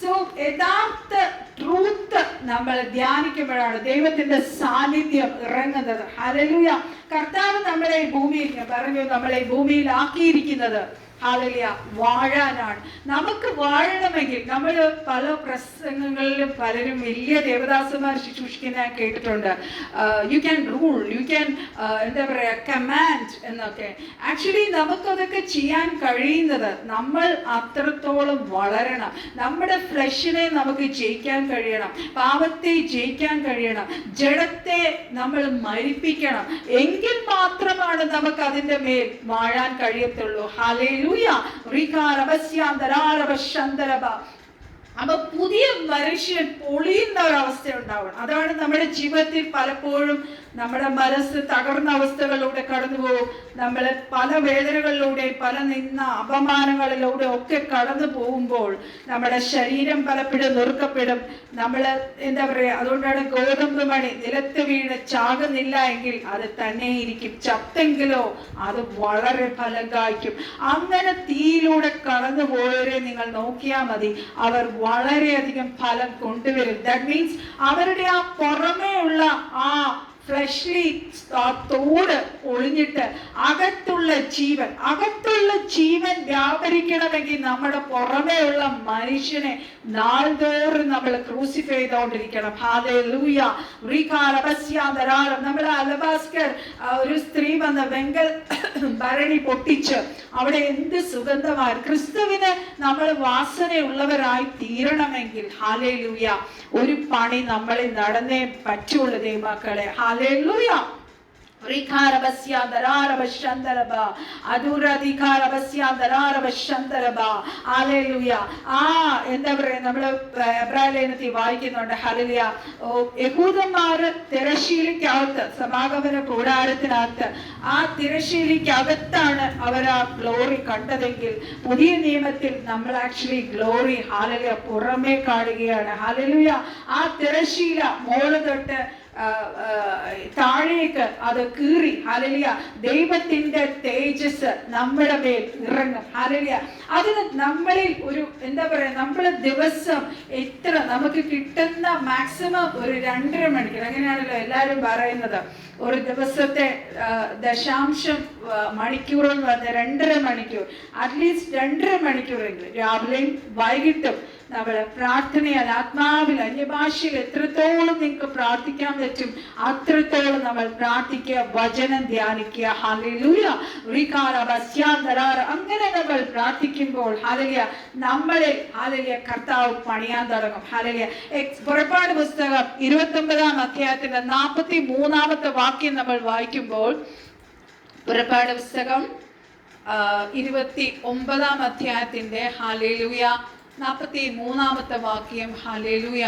സോ യഥാർത്ഥ ട്രൂത്ത് നമ്മൾ ധ്യാനിക്കുമ്പോഴാണ് ദൈവത്തിന്റെ സാന്നിധ്യം ഇറങ്ങുന്നത്. ഹല്ലേലൂയ. കർത്താവ് നമ്മളെ ഭൂമിയിൽ പറഞ്ഞു നമ്മളെ ഭൂമിയിൽ ആക്കിയിരിക്കുന്നത് ഹല്ലേലൂയ വാഴാനാണ്. നമുക്ക് വാഴണമെങ്കിൽ നമ്മൾ പല പ്രസംഗങ്ങളിലും പലരും വലിയ ദേവദാസന്മാർ ശുശ്രൂഷിക്കുന്ന കേട്ടിട്ടുണ്ട്. You can rule, you can എന്താ പറയുക കമാൻഡ് എന്നൊക്കെ. ആക്ച്വലി നമുക്കതൊക്കെ ചെയ്യാൻ കഴിയുന്നത് നമ്മൾ അത്രത്തോളം വളരണം. നമ്മുടെ ഫ്ലഷിനെ നമുക്ക് ജയിക്കാൻ കഴിയണം, പാപത്തെ ജയിക്കാൻ കഴിയണം, ജഡത്തെ നമ്മൾ മരിപ്പിക്കണം. എങ്കിൽ മാത്രമാണ് നമുക്ക് അതിൻ്റെ മേൽ വാഴാൻ കഴിയത്തുള്ളൂ. ഹല്ലേലൂയ. അപ്പൊ പുതിയ മനുഷ്യൻ പൊളിയുന്ന ഒരവസ്ഥ ഉണ്ടാവണം. അതാണ് നമ്മുടെ ജീവിതത്തിൽ പലപ്പോഴും നമ്മുടെ മനസ്സ് തകർന്ന അവസ്ഥകളിലൂടെ കടന്നു പോകും. നമ്മൾ പല വേദനകളിലൂടെ പല നിന്ന അപമാനങ്ങളിലൂടെ ഒക്കെ കടന്നു പോകുമ്പോൾ നമ്മുടെ ശരീരം പലപ്പോഴും നുറുക്കപ്പെടും. നമ്മൾ എന്താ പറയുക, അതുകൊണ്ടാണ് ഗോതമ്പ് മണി നിലത്ത് വീണ് ചാകുന്നില്ല എങ്കിൽ അത് തന്നെ ഇരിക്കും, ചത്തെങ്കിലോ അത് വളരെ ഫലം കായ്ക്കും. അങ്ങനെ തീയിലൂടെ കടന്നു പോയവരെ നിങ്ങൾ നോക്കിയാൽ മതി, അവർ വളരെയധികം ഫലം കൊണ്ടുവരും. ദാറ്റ് മീൻസ് അവരുടെ ആ പുറമേ ഉള്ള ആ ഫ്ലഷ്ലി തോട് ഒളിഞ്ഞിട്ട് അകത്തുള്ള ജീവൻ വ്യാപരിക്കണമെങ്കിൽ നമ്മുടെ പുറമേ ഉള്ള മനുഷ്യനെ നാൾതോറും നമ്മൾ ക്രൂസിഫൈ ചെയ്തുകൊണ്ടിരിക്കണം. ഹല്ലേലൂയ. നമ്മുടെ അലബാസ്കർ ഒരു സ്ത്രീ വന്ന വെങ്കൽ ഭരണി പൊട്ടിച്ച് അവിടെ എന്ത് സുഗന്ധമാണ്. ക്രിസ്തുവിന് നമ്മൾ വാസനയുള്ളവരായി തീരണമെങ്കിൽ ഹല്ലേലൂയ ഒരു പണി നമ്മളിൽ നടന്നേ പറ്റുള്ളൂ ദൈവമക്കളെ. ഹല്ലേലൂയ. എന്താ പറയാ, നമ്മള് എബ്രായ ലേഖനത്തിൽ വായിക്കുന്നുണ്ട്. ഹല്ലേലൂയ. യഹൂദന്മാര് തിരശ്ശീലയ്ക്കകത്ത്, സമാഗമന കൂടാരത്തിനകത്ത്, ആ തിരശ്ശീലയ്ക്കകത്താണ് അവർ ആ ഗ്ലോറി കണ്ടതെങ്കിൽ പുതിയ നിയമത്തിൽ നമ്മൾ ആക്ച്വലി ഗ്ലോറി ഹല്ലേലൂയ പുറമേ കാണുകയാണ്. ഹല്ലേലൂയ. ആ തിരശ്ശീല മോള് തൊട്ട് താഴേക്ക് അത് കീറി ഹല്ലേലൂയ ദൈവത്തിന്റെ തേജസ് നമ്മുടെ മേൽ ഇറങ്ങും. ഹല്ലേലൂയ. അതിന് നമ്മളിൽ ഒരു എന്താ പറയാ, നമ്മൾ ദിവസം എത്ര നമുക്ക് കിട്ടുന്ന മാക്സിമം ഒരു 2.5 മണിക്കൂർ, അങ്ങനെയാണല്ലോ എല്ലാവരും പറയുന്നത്, ഒരു ദിവസത്തെ ദശാംശം മണിക്കൂർ എന്ന് പറഞ്ഞാൽ 2.5 മണിക്കൂർ, അറ്റ്ലീസ്റ്റ് 2.5 മണിക്കൂറെങ്കിലും രാവിലെയും വൈകിട്ടും നമ്മൾ പ്രാർത്ഥനയാൽ ആത്മാവിൽ അന്യഭാഷയിൽ എത്രത്തോളം നിങ്ങൾക്ക് പ്രാർത്ഥിക്കാൻ പറ്റും അത്രത്തോളം നമ്മൾ പ്രാർത്ഥിക്കുക, വചനം ധ്യാനിക്കുക. ഹല്ലേലൂയ. അങ്ങനെ നമ്മൾ പ്രാർത്ഥിക്കുമ്പോൾ ഹല്ലേലൂയ നമ്മളെ ഹല്ലേലൂയ കർത്താവ് പണിയാൻ തുടങ്ങും. ഹല്ലേലൂയ. പുറപ്പാട് പുസ്തകം 29-ാം അധ്യായത്തിന്റെ 43-ാമത്തെ വാക്യം നമ്മൾ വായിക്കുമ്പോൾ, പുറപ്പാട് പുസ്തകം 29-ാം അധ്യായത്തിന്റെ ഹല്ലേലൂയ 43 വാക്യം. ഹല്ലേലൂയ.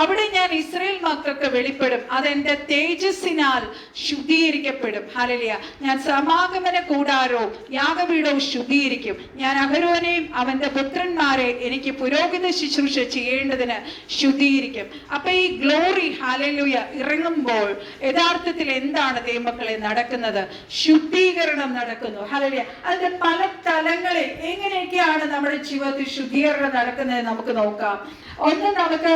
അവിടെ ഞാൻ ഇസ്രായേൽ മക്കൾക്ക് വെളിപ്പെടും, അതെന്റെ തേജസ്സിനാൽ ശുദ്ധീകരിക്കപ്പെടും. ഹല്ലേലൂയ. ഞാൻ സമാഗമന കൂടാരവും യാഗപീഠവും ശുദ്ധീകരിക്കും. ഞാൻ അഹരോനെയും അവന്റെ പുത്രന്മാരെ എനിക്ക് പുരോഹിത ശുശ്രൂഷ ചെയ്യേണ്ടതിന് ശുദ്ധീകരിക്കും. അപ്പൊ ഈ ഗ്ലോറി ഹല്ലേലൂയ ഇറങ്ങുമ്പോൾ യഥാർത്ഥത്തിൽ എന്താണ് ദൈവമക്കളെ നടക്കുന്നത്? ശുദ്ധീകരണം നടക്കുന്നു. ഹല്ലേലൂയ. അതിന്റെ പല തലങ്ങളിൽ എങ്ങനെയൊക്കെയാണ് നമ്മുടെ ജീവിതത്തിൽ ശുദ്ധീകരണം നടക്കുന്നത് നമുക്ക് നോക്കാം. ഒന്ന്, നമുക്ക്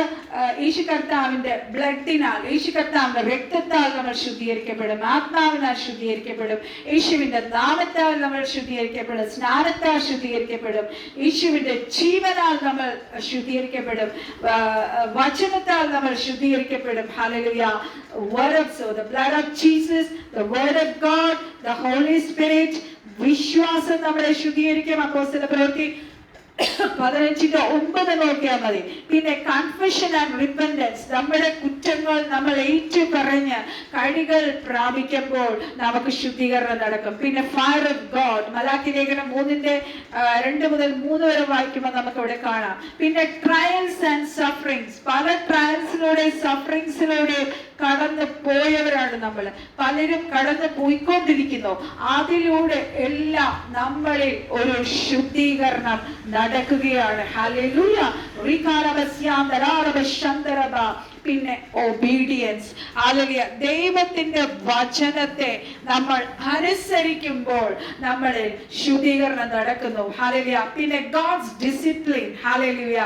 യേശു കർത്താവിന്റെ ബ്ലഡിനാൽ, യേശു കർത്താവിന്റെ രക്തത്താൽ നമ്മൾ ശുദ്ധീകരിക്കപ്പെടും, ആത്മാവിനാൽ ശുദ്ധീകരിക്കപ്പെടും, യേശുവിന്റെ നാമത്താൽ നമ്മൾ ശുദ്ധീകരിക്കപ്പെടും, സ്നാനത്താൽ ശുദ്ധീകരിക്കപ്പെടും, യേശുവിന്റെ ജീവനാൽ നമ്മൾ ശുദ്ധീകരിക്കപ്പെടും, വചനത്താൽ നമ്മൾ ശുദ്ധീകരിക്കപ്പെടും. Hallelujah. Word of so the blood of Jesus, the word of God, the Holy Spirit. വിശ്വാസം നമ്മളെ ശുദ്ധീകരിക്കും. അപ്പോസ്തലപ്രവൃത്തി 15:9 നോക്കിയാൽ മതി. പിന്നെ കൺഫെഷൻ ആൻഡ് റിപ്പന്റൻസ്, നമ്മുടെ കുറ്റങ്ങൾ നമ്മൾ ഏറ്റു പറഞ്ഞ് കഴികൾ പ്രാപിക്കുമ്പോൾ നമുക്ക് ശുദ്ധീകരണം നടക്കും. പിന്നെ ഫയർ ഓഫ് ഗോഡ്, മലാക്കി ലേഖനം 2-3 വരെ വായിക്കുമ്പോൾ നമുക്ക് ഇവിടെ കാണാം. പിന്നെ ട്രയൽസ് ആൻഡ് സഫറിങ്സ്, പല ട്രയൽസിലൂടെ സഫറിങ്സിലൂടെ കടന്നു പോയവരാണ് നമ്മൾ. പലരും കടന്നു പോയിക്കൊണ്ടിരിക്കുന്നു. അതിലൂടെ എല്ലാം നമ്മളിൽ ഒരു ശുദ്ധീകരണം നടക്കുകയാണ്. ഹല്ലേലൂയ. പിന്നെ ഒബീഡിയൻസ്. ഹല്ലേലൂയ. ദൈവത്തിന്റെ വചനത്തെ നമ്മൾ അനുസരിക്കുമ്പോൾ നമ്മളിൽ ശുദ്ധീകരണം നടക്കുന്നു. ഹല്ലേലൂയ. പിന്നെ ഗോഡ്സ് ഡിസിപ്ലിൻ. ഹല്ലേലൂയ.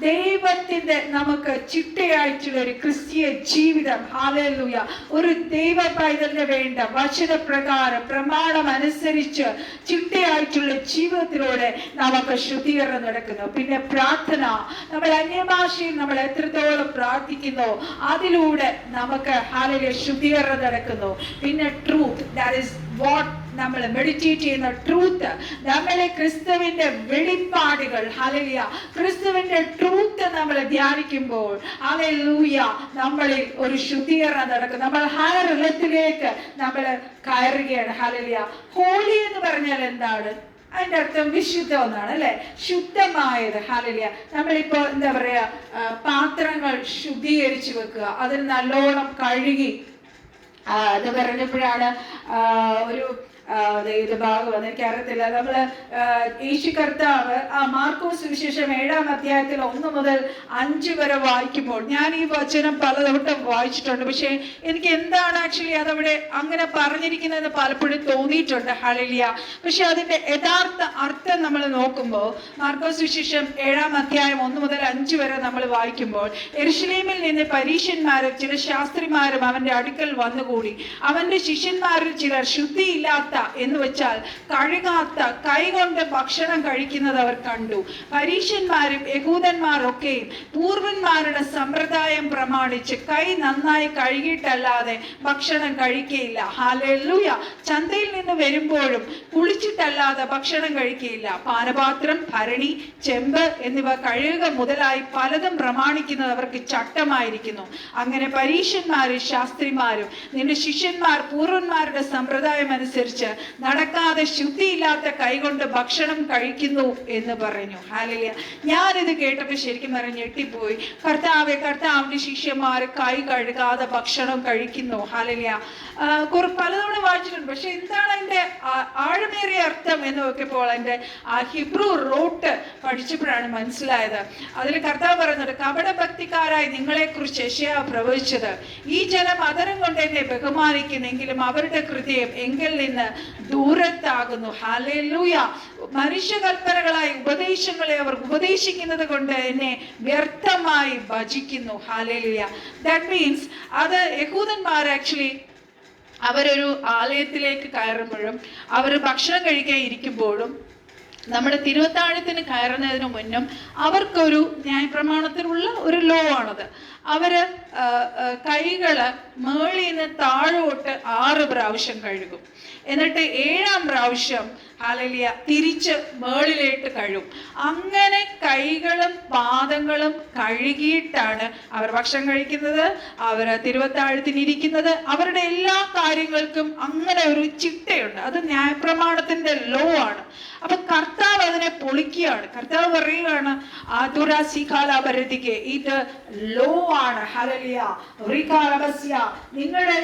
ദൈവത്തിന്റെ നമുക്ക് ചിട്ടയായിട്ടുള്ള ഒരു ക്രിസ്തീയ ജീവിതം. ഹല്ലേലൂയ. ഒരു ദൈവ പൈതലിന് വേണ്ട വചനപ്രകാരം പ്രമാണം അനുസരിച്ച് ചിട്ടയായിട്ടുള്ള ജീവിതത്തിലൂടെ നമുക്ക് ശുദ്ധീകരണം നടക്കുന്നു. പിന്നെ പ്രാർത്ഥന, നമ്മൾ അന്യഭാഷയിൽ നമ്മൾ എത്രത്തോളം പ്രാർത്ഥിക്കുന്നു അതിലൂടെ നമുക്ക് ഹല്ലേലൂയ ശുദ്ധീകരണം നടക്കുന്നു. പിന്നെ ട്രൂത്ത്, ദാറ്റ് ഈസ് വാട്ട് നമ്മൾ മെഡിറ്റേറ്റ് ചെയ്യുന്ന ട്രൂത്ത്, നമ്മളെ ക്രിസ്തുവിന്റെ വെളിപ്പാടുകൾ. ഹല്ലേലൂയ. ക്രിസ്തുവിന്റെ ട്രൂത്ത് നമ്മൾ ധ്യാനിക്കുമ്പോൾ ഹല്ലേലൂയ നമ്മളിൽ ഒരു ശുദ്ധീകരണം നടക്കും. നമ്മൾ ഹയർ ലെവലിലേക്ക് നമ്മൾ കയറുകയാണ്. ഹല്ലേലൂയ. ഹോളി എന്ന് പറഞ്ഞാൽ എന്താണ്? അതിന്റെ അർത്ഥം വിശുദ്ധം എന്നാണ്, അല്ലെ? ശുദ്ധമായത്. ഹല്ലേലൂയ. നമ്മളിപ്പോ എന്താ പറയാ, പാത്രങ്ങൾ ശുദ്ധീകരിച്ചു വെക്കുക, അതിന് നല്ലോണം കഴുകി. അത് പറഞ്ഞപ്പോഴാണ് ഒരു ഇത് ഭാഗം എനിക്ക് അറിയത്തില്ല. നമ്മള് യേശു കർത്താവ് മാർക്കോസ് സുവിശേഷം 7-ാം അധ്യായത്തിൽ 1 മുതൽ 5 വരെ വായിക്കുമ്പോൾ, ഞാൻ ഈ വചനം പലവട്ടം വായിച്ചിട്ടുണ്ട്, പക്ഷെ എനിക്ക് എന്താണ് ആക്ച്വലി അതവിടെ അങ്ങനെ പറഞ്ഞിരിക്കുന്നതെന്ന് പലപ്പോഴും തോന്നിയിട്ടുണ്ട്. ഹല്ലേലൂയ. പക്ഷെ അതിന്റെ യഥാർത്ഥ അർത്ഥം നമ്മൾ നോക്കുമ്പോൾ, മാർക്കോസ് സുവിശേഷം 7-ാം അധ്യായം 1 മുതൽ 5 വരെ നമ്മൾ വായിക്കുമ്പോൾ, യെരുശലേമിൽ നിന്ന് പരീശന്മാരും ചില ശാസ്ത്രിമാരും അവന്റെ അടുക്കൽ വന്നുകൂടി. അവന്റെ ശിഷ്യന്മാരിൽ ചിലർ ശുദ്ധിയില്ലാത്ത എന്ന് വെച്ചാൽ കഴുകാത്ത കൈകൊണ്ട് ഭക്ഷണം കഴിക്കുന്നത് അവർ കണ്ടു. പരീശന്മാരും യഹൂദന്മാരൊക്കെയും പൂർവന്മാരുടെ സമ്പ്രദായം പ്രമാണിച്ച് കൈ നന്നായി കഴുകിയിട്ടല്ലാതെ ഭക്ഷണം കഴിക്കുകയില്ല. ഹല്ലേലൂയ. ചന്തയിൽ നിന്ന് വരുമ്പോഴും കുളിച്ചിട്ടല്ലാതെ ഭക്ഷണം കഴിക്കുകയില്ല. പാനപാത്രം, ഭരണി, ചെമ്പ് എന്നിവ കഴുകുക മുതലായി പലതും പ്രമാണിക്കുന്നത് അവർക്ക് ചട്ടമായിരിക്കുന്നു. അങ്ങനെ പരീശന്മാരും ശാസ്ത്രിമാരും നിന്റെ ശിഷ്യന്മാർ പൂർവന്മാരുടെ സമ്പ്രദായം അനുസരിച്ച് നടക്കാതെ ശുദ്ധിയില്ലാത്ത കൈകൊണ്ട് ഭക്ഷണം കഴിക്കുന്നു എന്ന് പറഞ്ഞു. ഹല്ലേലൂയ. ഞാനിത് കേട്ടപ്പോൾ ശരിക്കും പറഞ്ഞ് ഞെട്ടിപ്പോയി. കർത്താവിന്റെ ശിഷ്യന്മാർ കൈ കഴുകാതെ ഭക്ഷണം കഴിക്കുന്നു. ഹല്ലേലൂയ. പലതവണ വായിച്ചിട്ടുണ്ട്, പക്ഷെ എന്താണ് അതിന്റെ ആഴമേറിയ അർത്ഥം എന്ന് നോക്കിയപ്പോൾ അതിന്റെ ഹിബ്രു റൂട്ട് പഠിച്ചപ്പോഴാണ് മനസ്സിലായത്. അതിൽ കർത്താവ് പറയുന്നുണ്ട്, കപടഭക്തിക്കാരായി നിങ്ങളെ കുറിച്ച് യെശയ്യാ പ്രവചിച്ചത്, ഈ ജനം അതരം കൊണ്ട് എന്നെ ബഹുമാനിക്കുന്നെങ്കിലും അവരുടെ ഹൃദയം എങ്കിൽ നിന്ന് ദൂരത്താകുന്നു. ഹല്ലേലൂയ. മനുഷ്യകൽപ്പനകളായ ഉപദേശങ്ങളെ അവർ ഉപദേശിക്കുന്നത് കൊണ്ട് എന്നെ വ്യർത്ഥമായി ഭജിക്കുന്നു. ഹല്ലേലൂയ. ദാറ്റ് മീൻസ് അത് യഹൂദന്മാർ ആക്ച്വലി അവരൊരു ആലയത്തിലേക്ക് കയറുമ്പോഴും അവർ ഭക്ഷണം കഴിക്കാൻ ഇരിക്കുമ്പോഴും നമ്മുടെ തിരുവത്താഴത്തിന് കയറുന്നതിന് മുന്നും അവർക്കൊരു ന്യായപ്രമാണത്തിനുള്ള ഒരു ലോ ആണത്. അവര് കൈകള് മേളിൽ നിന്ന് താഴോട്ട് 6 പ്രാവശ്യം കഴുകും. എന്നിട്ട് 7-ാം പ്രാവശ്യം ഹല്ലേലൂയ തിരിച്ച് മേളിലേട്ട് കഴുകും. അങ്ങനെ കൈകളും പാദങ്ങളും കഴുകിയിട്ടാണ് അവർ ഭക്ഷണം കഴിക്കുന്നത്, അവർ തിരുവത്താഴത്തിനിരിക്കുന്നത്. അവരുടെ എല്ലാ കാര്യങ്ങൾക്കും അങ്ങനെ ഒരു ചിട്ടയുണ്ട്. അത് ന്യായപ്രമാണത്തിന്റെ ലോ ആണ്. അപ്പൊ കർത്താവ് അതിനെ പൊളിക്കുകയാണ്. കർത്താവ് പറയുകയാണ് ആതുരാസിഖാലപരതിക്ക് ഇത് ലോ ആണ്. ഹല്ലേലൂയ നിങ്ങളുടെ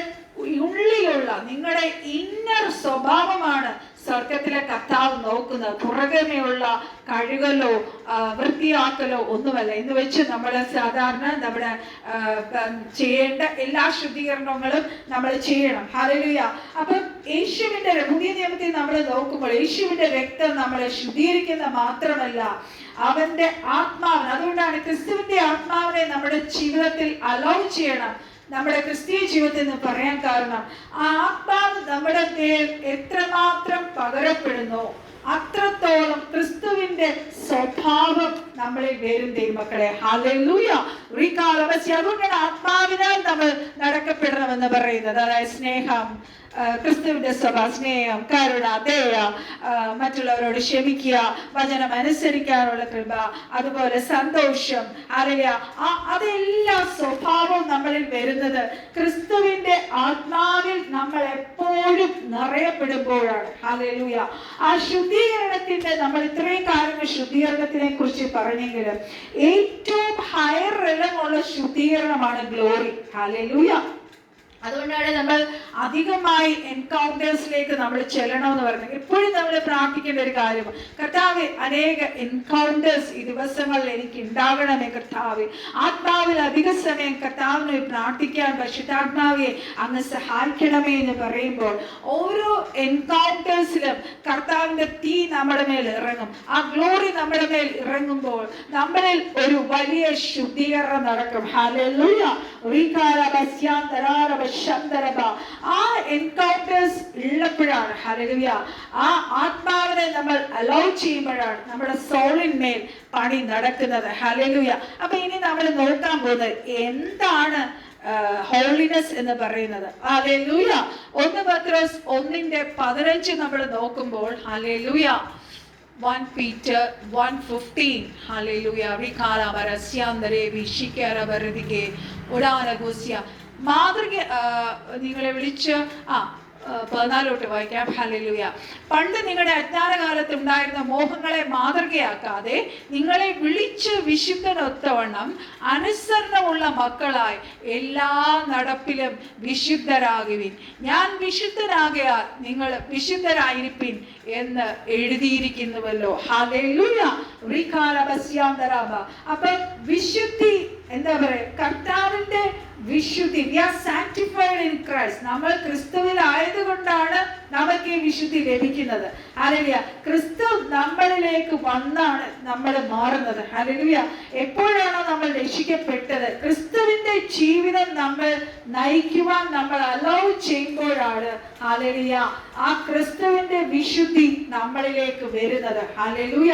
ഉള്ളിലുള്ള നിങ്ങളുടെ ഇന്നർ സ്വഭാവമാണ് സ്വർഗത്തിലെ കർത്താവ് നോക്കുന്നത്. പുറകെയുള്ള കഴുകലോ വൃത്തിയാക്കലോ ഒന്നുമല്ല. എന്ന് വെച്ച് നമ്മൾ സാധാരണ നമ്മുടെ ചെയ്യേണ്ട എല്ലാ ശുദ്ധീകരണങ്ങളും നമ്മൾ ചെയ്യണം. ഹല്ലേലൂയ. അപ്പം യേശുവിന്റെ പുതിയ നിയമത്തിൽ നമ്മൾ നോക്കുമ്പോൾ യേശുവിന്റെ രക്തം നമ്മളെ ശുദ്ധീകരിക്കുന്ന മാത്രമല്ല, അവന്റെ ആത്മാവിന്, അതുകൊണ്ടാണ് ക്രിസ്തുവിന്റെ ആത്മാവിനെ നമ്മുടെ ജീവിതത്തിൽ അലൗ ചെയ്യണം. നമ്മുടെ ക്രിസ്തീയ ജീവിതത്തിൽ നിന്ന് പറയാൻ കാരണം, ആ ആത്മാവ് നമ്മുടെ മേൽ എത്രമാത്രം പകരപ്പെടുന്നു അത്രത്തോളം ക്രിസ്തുവിന്റെ സ്വഭാവം നമ്മളിൽ വരും ദൈവമക്കളെ. ഹല്ലേലൂയ. അതുകൊണ്ടാണ് ആത്മാവിനാൽ നമ്മൾ നടക്കപ്പെടണമെന്ന് പറയുന്നത്. അതായത് സ്നേഹം, ക്രിസ്തുവിന്റെ സ്വഭാവം, സ്നേഹം, കരുണ, ദയ, മറ്റുള്ളവരോട് ക്ഷമിക്കുക, വചനം അനുസരിക്കാനുള്ള കൃപ, അതുപോലെ സന്തോഷം, ഹല്ലേലൂയ. അതെല്ലാ സ്വഭാവവും നമ്മളിൽ വരുന്നത് ക്രിസ്തുവിന്റെ ആത്മാവിൽ നമ്മൾ എപ്പോഴും നിറയപ്പെടുമ്പോഴാണ്. ഹല്ലേലൂയ. ആ ശുദ്ധീകരണത്തിന്റെ, നമ്മൾ ഇത്രയും കാര്യങ്ങൾ ശുദ്ധീകരണത്തിനെ കുറിച്ച് പറഞ്ഞെങ്കിലും ഏറ്റവും ഹയർ ലെവലുള്ള ശുദ്ധീകരണമാണ് ഗ്ലോറി. ഹല്ലേലൂയ. അതുകൊണ്ടാണ് നമ്മൾ അധികമായി എൻകൗണ്ടേഴ്സിലേക്ക് നമ്മൾ ചെല്ലണമെന്ന് പറയുന്നത്. എപ്പോഴും നമ്മൾ പ്രാർത്ഥിക്കേണ്ട ഒരു കാര്യം, കർത്താവേ അനേക എൻകൗണ്ടേഴ്സ് ഈ ദിവസങ്ങളിൽ എനിക്ക് ഉണ്ടാകണമേ കർത്താവേ. ആത്മാവിൽ അധിക സമയം കർത്താവിനെ പ്രാർത്ഥിക്കാൻ പരിശുദ്ധാത്മാവെ അങ്ങ് സഹായിക്കണമേ എന്ന് പറയുമ്പോൾ ഓരോ എൻകൗണ്ടേഴ്സിലും കർത്താവിന്റെ തീ നമ്മുടെ മേൽ ഇറങ്ങും. ആ ഗ്ലോറി നമ്മുടെ മേൽ ഇറങ്ങുമ്പോൾ നമ്മളിൽ ഒരു വലിയ ശുദ്ധീകരണം നടക്കും. ഹല്ലേലൂയ. ആ എൻകൗണ്ടേഴ്സ് ഉള്ളപ്പോഴാണ്, ഹല്ലേലൂയ, ആ ആത്മാവിനെ നമ്മൾ അലൗ ചെയ്യുമ്പോഴാണ് നമ്മുടെ സോളിന്മേൽ പണി നടക്കുന്നത്. ഹല്ലേലൂയ. അപ്പൊ ഇനി നമ്മൾ നോക്കാൻ പോകുന്നത് എന്താണ് ഹോളിനെസ് എന്ന് പറയുന്നത്. ഹല്ലേലൂയ. 1 പത്രോസ് 1:15 നമ്മൾ നോക്കുമ്പോൾ, ഹല്ലേലൂയ, 1 Peter 1:15, ഹല്ലേലൂയ, മാതൃക നിങ്ങളെ വിളിച്ച് 14 വായിക്കാം. ഹല്ലേലൂയ. പണ്ട് നിങ്ങളുടെ അജ്ഞാനകാലത്ത് ഉണ്ടായിരുന്ന മോഹങ്ങളെ മാതൃകയാക്കാതെ നിങ്ങളെ വിളിച്ച് വിശുദ്ധനൊത്തവണ്ണം അനുസരണമുള്ള മക്കളായി എല്ലാ നടപ്പിലും വിശുദ്ധരാകുവിൻ. ഞാൻ വിശുദ്ധനാകയാൽ നിങ്ങൾ വിശുദ്ധരായിരിപ്പിൻ എന്ന് എഴുതിയിരിക്കുന്നുവല്ലോ. ഹല്ലേലൂയ. അപ്പൊ വിശുദ്ധി എന്താ പറയാ, കർത്താവിന്റെ വിശുദ്ധി. We are sanctified in Christ. നമ്മൾ ക്രിസ്തുവിൽ ആയതുകൊണ്ടാണ് നമുക്ക് ഈ വിശുദ്ധി ലഭിക്കുന്നത്. ഹല്ലേലൂയ. ക്രിസ്തു നമ്മളിലേക്ക് വന്നാണ് നമ്മൾ മാറുന്നത്. ഹല്ലേലൂയ. എപ്പോഴാണോ നമ്മൾ രക്ഷിക്കപ്പെട്ടത്, ക്രിസ്തുവിന്റെ ജീവിതം നമ്മൾ നയിക്കുവാൻ നമ്മൾ അലൗ ചെയ്യുമ്പോഴാണ്, ഹല്ലേലൂയ, ആ ക്രിസ്തുവിന്റെ വിശുദ്ധി നമ്മളിലേക്ക് വരുന്നത്. ഹല്ലേലൂയ.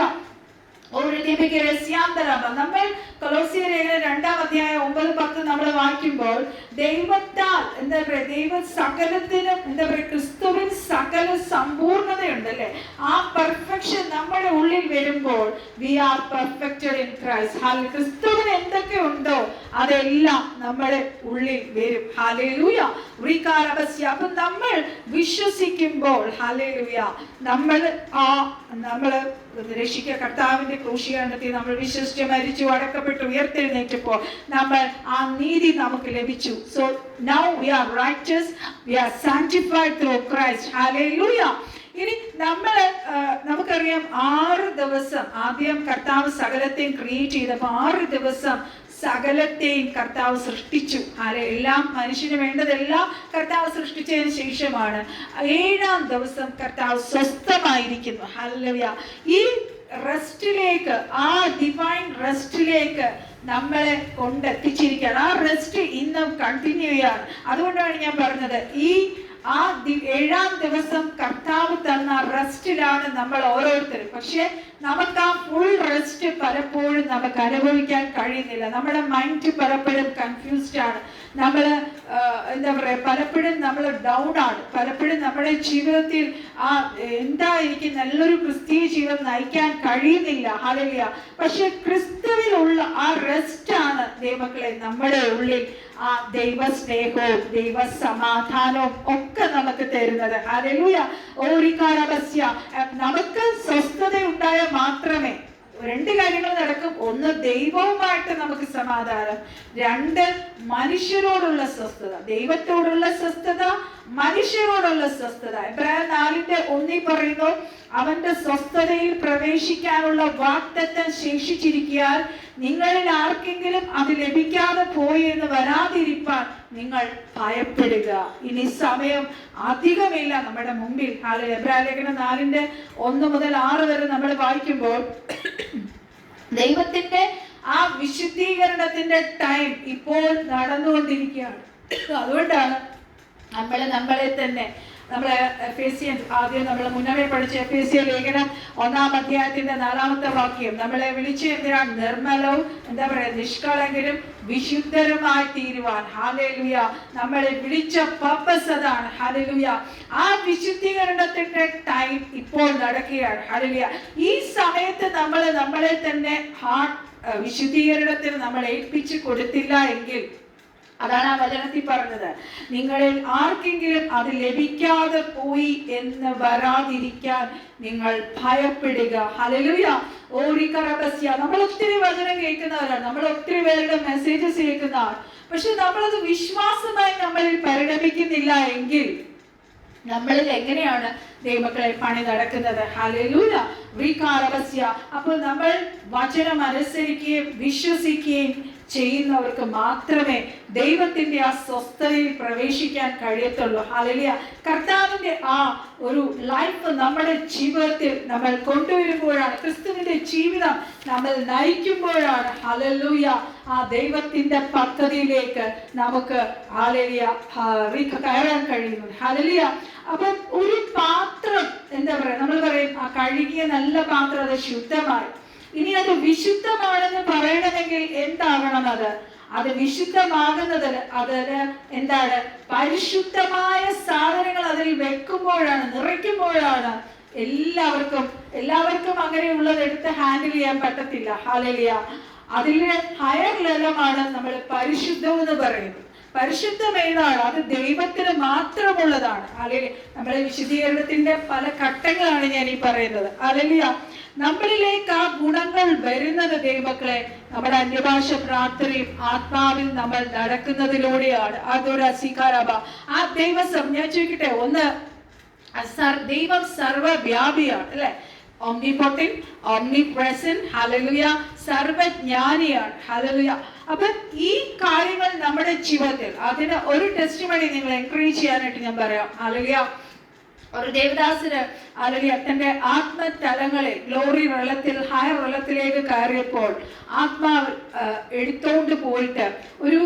നമ്മൾ കൊലോസ്യർ 2:9-10 നമ്മൾ വായിക്കുമ്പോൾ ദൈവത്താൽ എന്താ പറയാ, ദൈവ സകലത്തിനും എന്താ പറയാ, ക്രിസ്തുവിൻ സകല സമ്പൂർണതയുണ്ടല്ലേ, ആ പെർഫെക്ഷൻ നമ്മുടെ ഉള്ളിൽ വരുമ്പോൾ we are perfected in Christ. ക്രിസ്തുവിന് എന്തൊക്കെ ഉണ്ടോ അതെല്ലാം നമ്മുടെ ഉള്ളിൽ വരും. ഹല്ലേലൂയ. അപ്പൊ നമ്മൾ വിശ്വസിക്കുമ്പോൾ, ഹല്ലേലൂയ, നമ്മൾ രക്ഷിക്കുക, കർത്താവിന്റെ ക്രൂശീകരണത്തിൽ നമ്മൾ വിശ്വസിച്ച് മരിച്ചു, അടക്കപ്പെട്ടു, ഉയർത്തെഴുന്നേറ്റപ്പോൾ നമ്മൾ ആ നീതി നമുക്ക് ലഭിച്ചു. So now we are righteous, we are sanctified through Christ. Hallelujah. ഇനി നമുക്കറിയാം 6 ദിവസം ആദ്യം കർത്താവ് സകലത്തെയും ക്രിയേറ്റ് ചെയ്തപ്പോൾ 6 ദിവസം സകലത്തെയും കർത്താവ് സൃഷ്ടിച്ചു. എല്ലാം മനുഷ്യന് വേണ്ടതെല്ലാം കർത്താവ് സൃഷ്ടിച്ചതിന് ശേഷമാണ് 7-ാം ദിവസം കർത്താവ് സ്വസ്ഥമായിരിക്കുന്നു. ഹല്ലേലൂയ. ഈ റെസ്റ്റിലേക്ക്, ആ ഡിവൈൻ റെസ്റ്റിലേക്ക് നമ്മളെ കൊണ്ടെത്തിച്ചിരിക്കുകയാണ്. ആ റെസ്റ്റ് ഇന്നും കണ്ടിന്യൂ ചെയ്യാണ്. അതുകൊണ്ടാണ് ഞാൻ പറഞ്ഞത്, ഈ ആ 7-ാം ദിവസം കർത്താവ് തന്ന റെസ്റ്റിലാണ് നമ്മൾ ഓരോരുത്തരും. പക്ഷെ നമുക്ക് ആ ഫുൾ റെസ്റ്റ് പലപ്പോഴും നമുക്ക് അനുഭവിക്കാൻ കഴിയുന്നില്ല. നമ്മുടെ മൈൻഡ് പലപ്പോഴും കൺഫ്യൂസ്ഡ് ആണ്. നമ്മൾ എന്താ പറയുക, പലപ്പോഴും നമ്മൾ ഡൗൺ ആണ്. പലപ്പോഴും നമ്മുടെ ജീവിതത്തിൽ എന്താ എനിക്ക് നല്ലൊരു ക്രിസ്തീയ ജീവിതം നയിക്കാൻ കഴിയുന്നില്ല. ഹല്ലേലൂയ. പക്ഷെ ക്രിസ്തുവിലുള്ള ആ റെസ്റ്റ് ആണ് ദൈവമക്കളെ നമ്മുടെ ഉള്ളിൽ ആ ദൈവ സ്നേഹവും ദൈവ സമാധാനവും ഒക്കെ നമുക്ക് തരുന്നത്. ഹല്ലേലൂയ. നമുക്ക് സ്വസ്ഥത ഉണ്ടായാൽ മാത്രമേ 2 കാര്യങ്ങൾ നടക്കും. ഒന്ന്, ദൈവവുമായിട്ട് നമുക്ക് സമാധാനം. 2, മനുഷ്യരോടുള്ള സ്വസ്ഥത. ദൈവത്തോടുള്ള സ്വസ്ഥത, മനുഷ്യരോടുള്ള സ്വസ്ഥത. എബ്രായർ 4:1 പറയുന്നു, അവന്റെ സ്വസ്ഥതയിൽ പ്രവേശിക്കാനുള്ള വാഗ്ദത്തം ശേഷിച്ചിരിക്കാൻ നിങ്ങളിൽ ആർക്കെങ്കിലും അത് ലഭിക്കാതെ പോയി എന്ന് വരാതിരിപ്പാൻ നിങ്ങൾ ഭയപ്പെടുക. ഇനി സമയം അധികമില്ല നമ്മുടെ മുമ്പിൽ. എബ്രായർ ലേഖനം 4:1 മുതൽ 6 വരെ നമ്മൾ വായിക്കുമ്പോൾ ദൈവത്തിന്റെ ആ വിശുദ്ധീകരണത്തിന്റെ ടൈം ഇപ്പോൾ നടന്നുകൊണ്ടിരിക്കുകയാണ്. അതുകൊണ്ടാണ് നമ്മളെ തന്നെ എഫേസ്യൻ ആദ്യം നമ്മൾ മുന്നമേ പഠിച്ച എഫേസ്യ ലേഖനം 1-ാം അധ്യായത്തിന്റെ 4-ാമത്തെ വാക്യം നമ്മളെ വിളിച്ചു എന്തിനാണ്? നിർമ്മലവും എന്താ പറയാ നിഷ്കളങ്കരും വിശുദ്ധരുമായി തീരുവാൻ. ഹല്ലേലൂയ. നമ്മളെ വിളിച്ച പർപ്പസ് അതാണ്. ഹല്ലേലൂയ. ആ വിശുദ്ധീകരണത്തിന്റെ ടൈം ഇപ്പോൾ നടക്കുകയാണ്. ഹല്ലേലൂയ. ഈ സമയത്ത് നമ്മളെ തന്നെ വിശുദ്ധീകരണത്തിന് നമ്മൾ ഏൽപ്പിച്ചു കൊടുത്തില്ല എങ്കിൽ, അതാണ് ആ വചനത്തിൽ പറഞ്ഞത്, നിങ്ങളിൽ ആർക്കെങ്കിലും അത് ലഭിക്കാതെ പോയി എന്ന് വരാതിരിക്കാൻ നിങ്ങൾ ഭയപ്പെടുക. ഹല്ലേലൂയ. നമ്മൾ ഒത്തിരി വചനം കേൾക്കുന്നവരാണ്, നമ്മൾ ഒത്തിരി പേരുടെ മെസ്സേജസ് കേൾക്കുന്നതാണ്. പക്ഷെ നമ്മളത് വിശ്വാസമായി നമ്മളിൽ പരിണമിക്കുന്നില്ല എങ്കിൽ നമ്മളിൽ എങ്ങനെയാണ് ദൈവമക്കളെ പണി നടക്കുന്നത്? ഹല്ലേലൂയ. അപ്പോൾ നമ്മൾ വചനം അനുസരിക്കുകയും വിശ്വസിക്കുകയും ചെയ്യുന്നവർക്ക് മാത്രമേ ദൈവത്തിന്റെ ആ സ്വസ്ഥതയിൽ പ്രവേശിക്കാൻ കഴിയത്തുള്ളൂ. ഹല്ലേലൂയ. കർത്താവിന്റെ ആ ഒരു ലൈഫ് നമ്മുടെ ജീവിതത്തിൽ നമ്മൾ കൊണ്ടുവരുമ്പോഴാണ്, ക്രിസ്തുവിന്റെ ജീവിതം നമ്മൾ നയിക്കുമ്പോഴാണ് ഹല്ലേലൂയ ആ ദൈവത്തിന്റെ പദ്ധതിയിലേക്ക് നമുക്ക് ഹല്ലേലൂയ കയറാൻ കഴിയുന്നത്. ഹല്ലേലൂയ. അപ്പൊ ഒരു പാത്രം എന്താ പറയാ, നമ്മൾ പറയും ആ കഴുകിയ നല്ല പാത്രം അത് ശുദ്ധമായി. ഇനി അത് വിശുദ്ധമാണെന്ന് പറയണമെങ്കിൽ എന്താകണം? അത് വിശുദ്ധമാകുന്നത് അതിന് എന്താണ്? പരിശുദ്ധമായ സാധനങ്ങൾ അതിൽ വെക്കുമ്പോഴാണ്, നിറയ്ക്കുമ്പോഴാണ് എല്ലാവർക്കും അങ്ങനെയുള്ളത് എടുത്ത് ഹാൻഡിൽ ചെയ്യാൻ പറ്റത്തില്ല. ഹല്ലേലൂയ. അതിലെ ഹയർ ലെവലാണ് നമ്മൾ പരിശുദ്ധം എന്ന് പറയുന്നത്. പരിശുദ്ധം ഏതാണ്? അത് ദൈവത്തിന് മാത്രമുള്ളതാണ്. അല്ലെങ്കിൽ നമ്മളെ വിശുദ്ധീകരണത്തിന്റെ പല ഘട്ടങ്ങളാണ് ഞാൻ ഈ പറയുന്നത്. ഹല്ലേലൂയ. നമ്മളിലേക്ക് ആ ഗുണങ്ങൾ വരുന്നത് ദൈവമക്കളെ നമ്മുടെ അന്യഭാഷ പ്രാർത്ഥനയും ആത്മാവിൽ നമ്മൾ നടക്കുന്നതിലൂടെയാണ്. അതൊരു അസികാരബ ആ ദൈവം ഞാൻ ചോദിക്കട്ടെ, ഒന്ന് ദൈവം സർവ്വവ്യാപിയാണ് അല്ലെ, omnipotent, omnipresent, ഹല്ലേലൂയ, സർവജ്ഞാനിയാണ്. ഹല്ലേലൂയ. അപ്പൊ ഈ കാര്യങ്ങൾ നമ്മുടെ ജീവിതത്തിൽ അതിന് ഒരു ടെസ്റ്റിമണി നിങ്ങൾ എൻകറേജ് ചെയ്യാനായിട്ട് ഞാൻ പറയാം. ഹല്ലേലൂയ. ഒരു ദേവദാസന് അല്ലെങ്കിൽ തന്റെ ആത്മതലങ്ങളിൽ ഗ്ലോറി വെള്ളത്തിൽ ഹയർ വെള്ളത്തിലേക്ക് കയറിയപ്പോൾ ആത്മാവ് എടുത്തോണ്ട് പോയിട്ട് ഒരു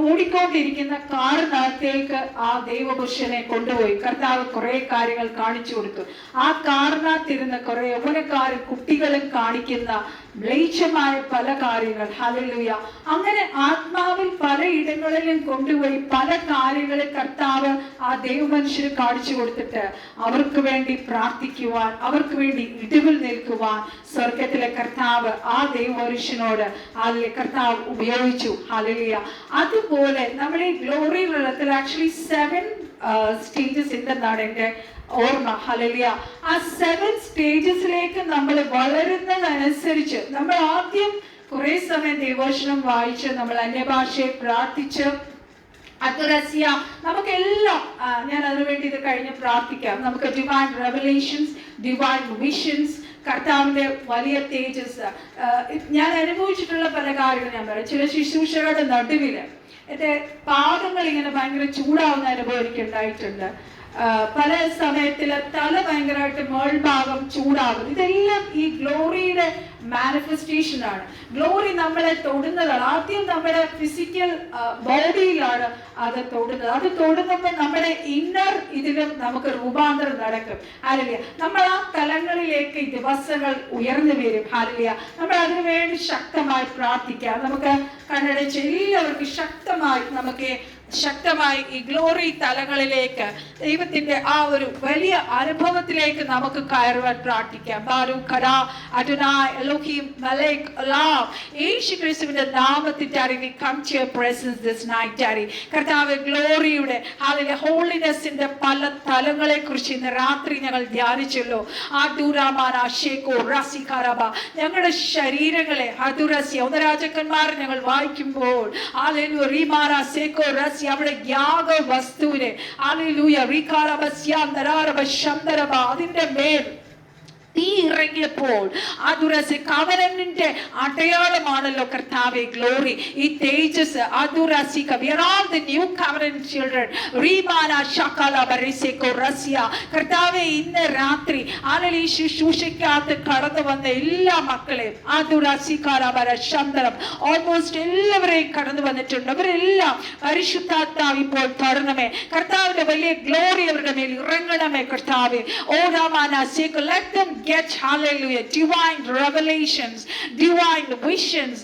ഓടിക്കൊണ്ടിരിക്കുന്ന കാറിനകത്തേക്ക് ആ ദൈവപുരുഷനെ കൊണ്ടുപോയി. കർത്താവ് കുറെ കാര്യങ്ങൾ കാണിച്ചു കൊടുത്തു. ആ കാറിനകത്തിരുന്ന് കുറെ യൗവനക്കാരും കുട്ടികളും കാണിക്കുന്ന മ്ലേച്ഛമായ പല കാര്യങ്ങൾ. ഹല്ലേലൂയ. അങ്ങനെ ആത്മാവിൽ പലയിടങ്ങളിലും കൊണ്ടുപോയി പല കാര്യങ്ങളും കർത്താവ് ആ ദൈവമനുഷ്യന് കാണിച്ചു കൊടുത്തിട്ട് അവർക്ക് വേണ്ടി പ്രാർത്ഥിക്കുവാൻ, അവർക്ക് വേണ്ടി ഇടിവിൽ നിൽക്കുവാൻ സ്വർഗത്തിലെ കർത്താവ് ആ ദൈവമനുഷ്യനോട് കർത്താവ് ഉപയോഗിച്ചു. ഹല്ലേലൂയ. അതുപോലെ നമ്മൾ ഈ ഗ്ലോറി വെള്ളത്തിൽ ആക്ച്വലി 7 സ്റ്റേജസ് ഉണ്ടെന്നാണ് എൻ്റെ ഓർമ്മ. ഹല്ലേലൂയ. ആ 7 സ്റ്റേജസിലേക്ക് നമ്മൾ വളരുന്നതനുസരിച്ച് നമ്മൾ ആദ്യം കുറെ സമയം ദൈവവചനം വായിച്ച് നമ്മൾ അന്യഭാഷയെ പ്രാർത്ഥിച്ച് അത്തുരസ്യ നമുക്കെല്ലാം ഞാൻ അതിനുവേണ്ടി ഇത് കഴിഞ്ഞ് പ്രാർത്ഥിക്കാം. നമുക്ക് ഡിവൈൻ റെവലേഷൻസ്, ഡിവൈൻ വിഷൻസ്, കർത്താവിന്റെ വലിയ തേജസ്, ഞാൻ അനുഭവിച്ചിട്ടുള്ള പല കാര്യങ്ങൾ ഞാൻ പറയാം. ചില ശുശ്രൂഷകളുടെ നടുവില് എന്റെ പാദങ്ങൾ ഇങ്ങനെ ഭയങ്കര ചൂടാവുന്ന അനുഭവം എനിക്ക് ഉണ്ടായിട്ടുണ്ട്. പല സമയത്തില് തല ഭയങ്കരമായിട്ട് മേൾഭാഗം ചൂടാകും. ഇതെല്ലാം ഈ ഗ്ലോറിയുടെ മാനിഫെസ്റ്റേഷൻ ആണ്. ഗ്ലോറി നമ്മളെ തൊടുന്നതാണ്. ആദ്യം നമ്മുടെ ഫിസിക്കൽ ബോഡിയിലാണ് അത് തൊടുന്നത്. അത് തൊടുന്നപ്പോൾ നമ്മുടെ ഇന്നർ ഇതിലും നമുക്ക് രൂപാന്തരം നടക്കും. ഹല്ലേലൂയ. നമ്മൾ ആ തലങ്ങളിലേക്ക് ദിവസങ്ങൾ ഉയർന്നു വരും. ഹല്ലേലൂയ. നമ്മൾ അതിനുവേണ്ടി ശക്തമായി പ്രാർത്ഥിക്കാം. നമുക്ക് കണ്ണടച്ച് എല്ലാവർക്കും ശക്തമായി ഈ ഗ്ലോറി തലങ്ങളിലേക്ക് ദൈവത്തിന്റെ ആ ഒരു വലിയ അനുഭവത്തിലേക്ക് നമുക്ക് കയറുവാൻ പ്രാർത്ഥിക്കാം. യേശുക്രിസ്തുവിന്റെ നാമത്തിൽ we come to your presence this night. കർത്താവേ, ഗ്ലോറിയുടെ ഹോളിനെസിന്റെ പല തലങ്ങളെ കുറിച്ച് ഇന്ന് രാത്രി ഞങ്ങൾ ധ്യാനിച്ചല്ലോ. ഞങ്ങളുടെ ശരീരങ്ങളെ ഒന്നരാജക്കന്മാർ ഞങ്ങൾ വായിക്കുമ്പോൾ അവിടെ യാഗ വസ്തുവിനെ അതിന്റെ മേൽ തീ ഇറങ്ങിയപ്പോൾ കവനന്റെ അടയാളമാണല്ലോ കർത്താവേ ഗ്ലോറി. ഈ തേജസ് കർത്താവേ, ഇന്ന് രാത്രി ഈ ശുശ്രൂഷയ്ക്കകത്ത് കടന്നു വന്ന എല്ലാ മക്കളെയും ഓൾമോസ്റ്റ് എല്ലാവരെയും കടന്നു വന്നിട്ടുണ്ട്. അവരെല്ലാം പരിശുദ്ധാത്മാവ് ഇപ്പോൾ തൊടണമേ. കർത്താവിന്റെ വലിയ ഗ്ലോറി അവരുടെ മേൽ ഇറങ്ങണമേ കർത്താവേ. Let them get, hallelujah, divine revelations, divine visions,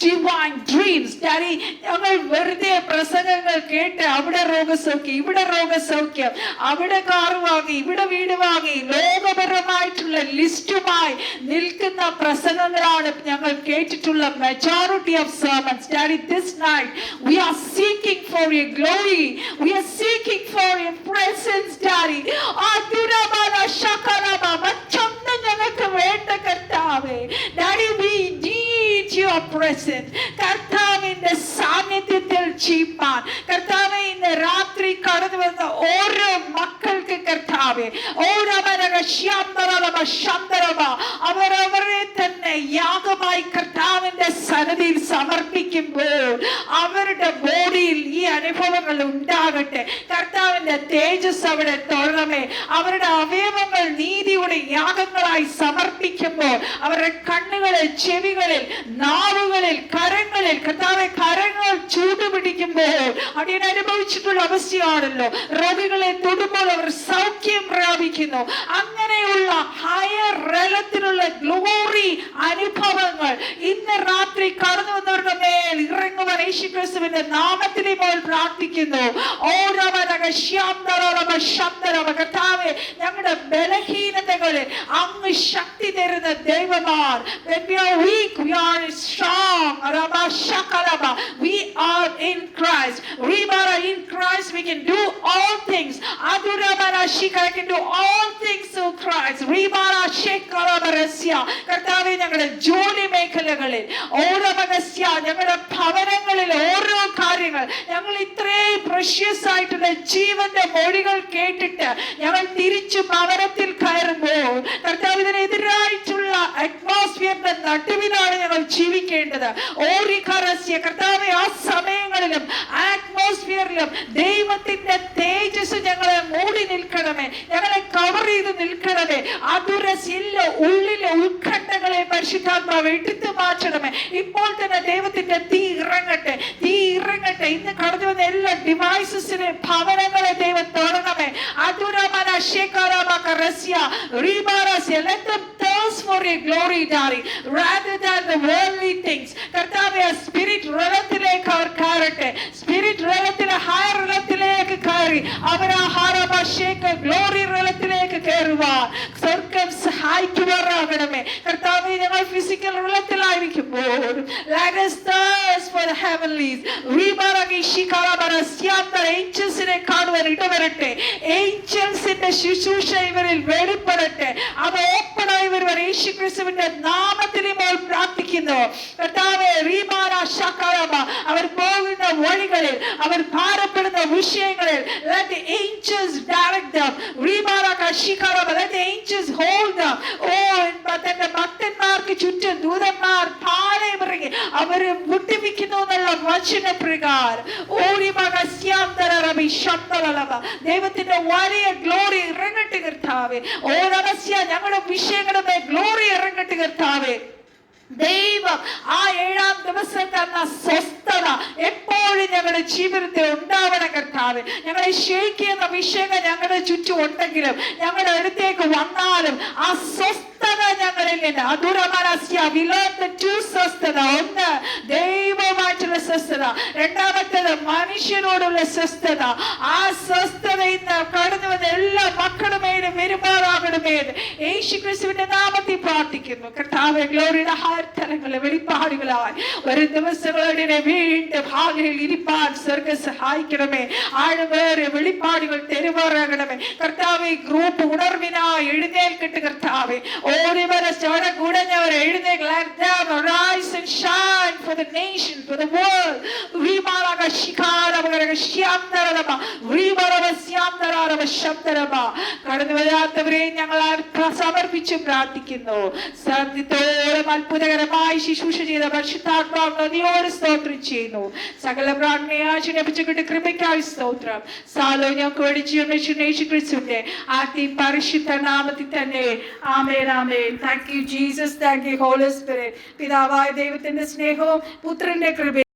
divine dreams. Daddy, ഞങ്ങൾ വെറുതെ പ്രസംഗങ്ങൾ കേട്ട് അവിടെ രോഗസൗഖ്യം, ഇവിടെ രോഗസൗഖ്യം, അവിടെ കാർ വാങ്ങി, ഇവിടെ വീട് വാങ്ങി, ലോകപരമായിട്ടുള്ള ലിസ്റ്റുമായി നിൽക്കുന്ന പ്രസംഗങ്ങളാണ് ഞങ്ങൾ കേട്ടിട്ടുള്ള majority of sermons. Daddy, this night we are seeking for your glory, we are seeking for your presence. Daddy, ഞങ്ങൾക്ക് വേണ്ട കർത്താവേ. Daddy, we need your presence. കർത്താവിന്റെ സാന്നിധ്യത്തിൽ ജീവിപ്പാൻ കർത്താവേ, ഇന്ന് രാത്രി കടന്നു വന്ന ഓരോ മക്കൾക്ക് കർത്താവേ, അവരവരെ തന്നെ യാഗമായി കർത്താവിന്റെ സന്നിധിയിൽ സമർപ്പിക്കുമ്പോൾ അവരുടെ ബോഡിയിൽ ഈ അനുഭവങ്ങൾ ഉണ്ടാകട്ടെ. കർത്താവിന്റെ തേജസ് അവിടെ തൊഴണമേ. അവരുടെ അവയവങ്ങൾ നീതിയുടെ യാഗങ്ങളായി സമർപ്പിക്കുമ്പോൾ അവരുടെ കണ്ണുകളിൽ, ചെവികളിൽ, നാവുകളിൽ, കരങ്ങളിൽ കർത്താവെ കരങ്ങൾ ചൂടുപിടിക്കുമ്പോൾ അടിയൻ അനുഭവിച്ചിട്ടുള്ള അവസ്ഥയാണല്ലോ. രോഗികളെ തൊടുമ്പോൾ അവർ സൗഖ്യം പ്രാപിക്കുന്നു. അങ്ങനെയുള്ള ഹയർ തലത്തിലുള്ള ഗ്ലോറി അനുഭവങ്ങൾ ഇന്ന് രാത്രി കടന്നു വന്നവരുടെ മേൽ ഇറങ്ങുവാൻ യേശുക്രിസ്തുവിന്റെ നാമത്തിൽ ഇപ്പോൾ പ്രാർത്ഥിക്കുന്നു. കർത്താവേ, ഞങ്ങളുടെ ബലഹീനതകളിൽ അങ്ങ് ശക്തി തരുന്ന ദൈവമാണ്. When we are weak, we are strong. We are in Christ. We are in Christ. We can do all things. I can do all things through Christ. കർത്താവേ, ഞങ്ങളുടെ ജോലി മേഖലകളിൽ ഞങ്ങളുടെ ഭവനങ്ങളിൽ ഓരോ കാര്യങ്ങൾ ഞങ്ങൾ ഇത്രയും പ്രഷ്യസ് ആയിട്ടുള്ള ജീവന്റെ മൊഴികൾ കേട്ടിട്ട് ഞങ്ങൾ തിരിച്ചു ഭവനത്തിൽ കയറുമ്പോൾ കർത്താവ്, ഇതിനെതിരായിട്ടുള്ള അറ്റ്മോസ്ഫിയറിന്റെ നടുവിലാണ് ഞങ്ങൾ ജീവിക്കേണ്ടത്. കർത്താവെ, ആ സമയങ്ങളിലും അറ്റ്മോസ്ഫിയറിലും ദൈവത്തിന്റെ തേജസ് ഞങ്ങളെ മൂടി നിൽക്കണമേ, ഞങ്ങളെ കവർ ചെയ്ത് നിൽക്കണമേ. എല്ലാ ഉള്ളിലെ ഉത്കണ്ഠങ്ങളെ പരിശുദ്ധാത്മാവ് എടുത്തു മാറ്റണമേ. ഇപ്പോൾ തന്നെ ദൈവത്തിന്റെ തീ ഇറങ്ങട്ടെ, തീ ഇറങ്ങട്ടെ. ഇന്ന് കടന്നു വന്ന എല്ലാ ഡിവൈസസിനെ, ഭവനങ്ങളെ ദൈവം തൊടണമേ. Let them thirst for your glory, Daddy, rather than the worldly things. കർത്താവേ, സ്പിരിറ്റ് റലത്തിലേക്ക് അവർ കയറട്ടെ. സ്പിരിറ്റ് റലത്തിലെ ഹയർ റലത്തിലേക്ക് കയറി അവർ ഗ്ലോറി റലത്തിലേക്ക് കയറുവാൻ സ്വർഗം സഹായിക്കുവാറാകണമേ. കർത്താവേ, ഞങ്ങൾ ഫിസിക്കൽ റലത്തിലായിരിക്കുമ്പോൾ let us thirst for the heavenlies. ഏഞ്ചൽസിനെ കാണുവാൻ ഇടവരട്ടെ. ഏഞ്ചൽസിന്റെ ശുശ്രൂഷ ഇവരിൽ വെളിപ്പെടട്ടെ. അത് ഓപ്പണായി വരുവാൻ യേശുക്രിസ്തുവിന്റെ നാമത്തിൽ ഇപ്പോൾ പ്രാർത്ഥിക്കുന്നു. കർത്താവേ, അവർ പോകുന്ന വഴികളിൽ, അവർ ഭാരപ്പെടുന്ന വിഷയങ്ങളിൽ let the angels direct them. Let the angels hold them. തന്റെ ഭക്തന്മാർക്ക് ചുറ്റും ദൂതന്മാർ പാളയമിറങ്ങി അവരെ വിട്ടുവിക്കുന്നു എന്നുള്ള വചനപ്രകാരം ദൈവത്തിന്റെ വലിയ ഗ്ലോറി ഇറങ്ങട്ടെ കർത്താവേ. ഓ നമസ്യ ഞങ്ങളുടെ വിഷയങ്ങളുടെ മേൽ ഗ്ലോറി ഇറങ്ങട്ടെ കർത്താവേ. ദൈവം ആ 7-ാം ദിവസം തന്ന സ്വസ്ഥത എപ്പോഴും ഞങ്ങളുടെ ജീവിതത്തിൽ ഉണ്ടാവണം കർത്താവേ. ഞങ്ങളെ ക്ഷയിക്കുന്ന വിഷയങ്ങൾ ഞങ്ങളുടെ ചുറ്റും ഉണ്ടെങ്കിലും ഞങ്ങളുടെ അടുത്തേക്ക് വന്നാലും ആ സ്വസ്ഥത ഞങ്ങളിൽ നിന്ന് സ്വസ്ഥത. ഒന്ന് ദൈവമായിട്ടുള്ള സ്വസ്ഥത, രണ്ടാമത്തേത് മനുഷ്യനോടുള്ള സ്വസ്ഥത. ആ സ്വസ്ഥത ഇന്ന് കടന്നു വന്ന എല്ലാ മക്കളുമേലും വരുമാറാകണമേ യേശു ക്രിസ്തുവിന്റെ നാമത്തിൽ പ്രാർത്ഥിക്കുന്നു കർത്താവേ. ഗ്ലോറിയുടെ തലങ്ങളെ വെളിപ്പാടുകളായി ഒരു ദിവസങ്ങളുടെ വീണ്ടും ഭാഗങ്ങളിൽ ഇരിപ്പാൻ സ്വർഗ്ഗം സഹായിക്കണമേ. ആഴമേറെ വെളിപ്പാടുകൾ തെരുവാറാകണമേ കർത്താവേ. ഗ്രൂപ്പ് ഉണർവിനായി എഴുന്നേൽക്കട്ടെ കർത്താവേ. ഓടിവരെ ചടകുടഞ്ഞവരെ എഴുന്നേൽക്ക്. Let them arise and shine for the nation, for the world. കടന്നു വരാത്തവരെ ഞങ്ങൾ സമർപ്പിച്ച് പ്രാർത്ഥിക്കുന്നു. സത്യത്തോളം അത്ഭുതകരമായി ശുശ്രൂഷ ചെയ്ത പരിശുദ്ധാത്മാവ് നദിയോട് സ്തോത്രം ചെയ്യുന്നു. സകല പ്രാർത്ഥനയാചനപ്പിച്ചുകൊണ്ട് കൃപയ്ക്കായി സ്തോത്രം. സാലോ ഞങ്ങൾക്ക് യേശു ക്രിസ്തുവിന്റെ പരിശുദ്ധ നാമത്തിൽ തന്നെ amen amen. Thank you Jesus, thank you Holy Spirit. പിതാവായ ദൈവത്തിന്റെ സ്നേഹവും പുത്രന്റെ കൃപയും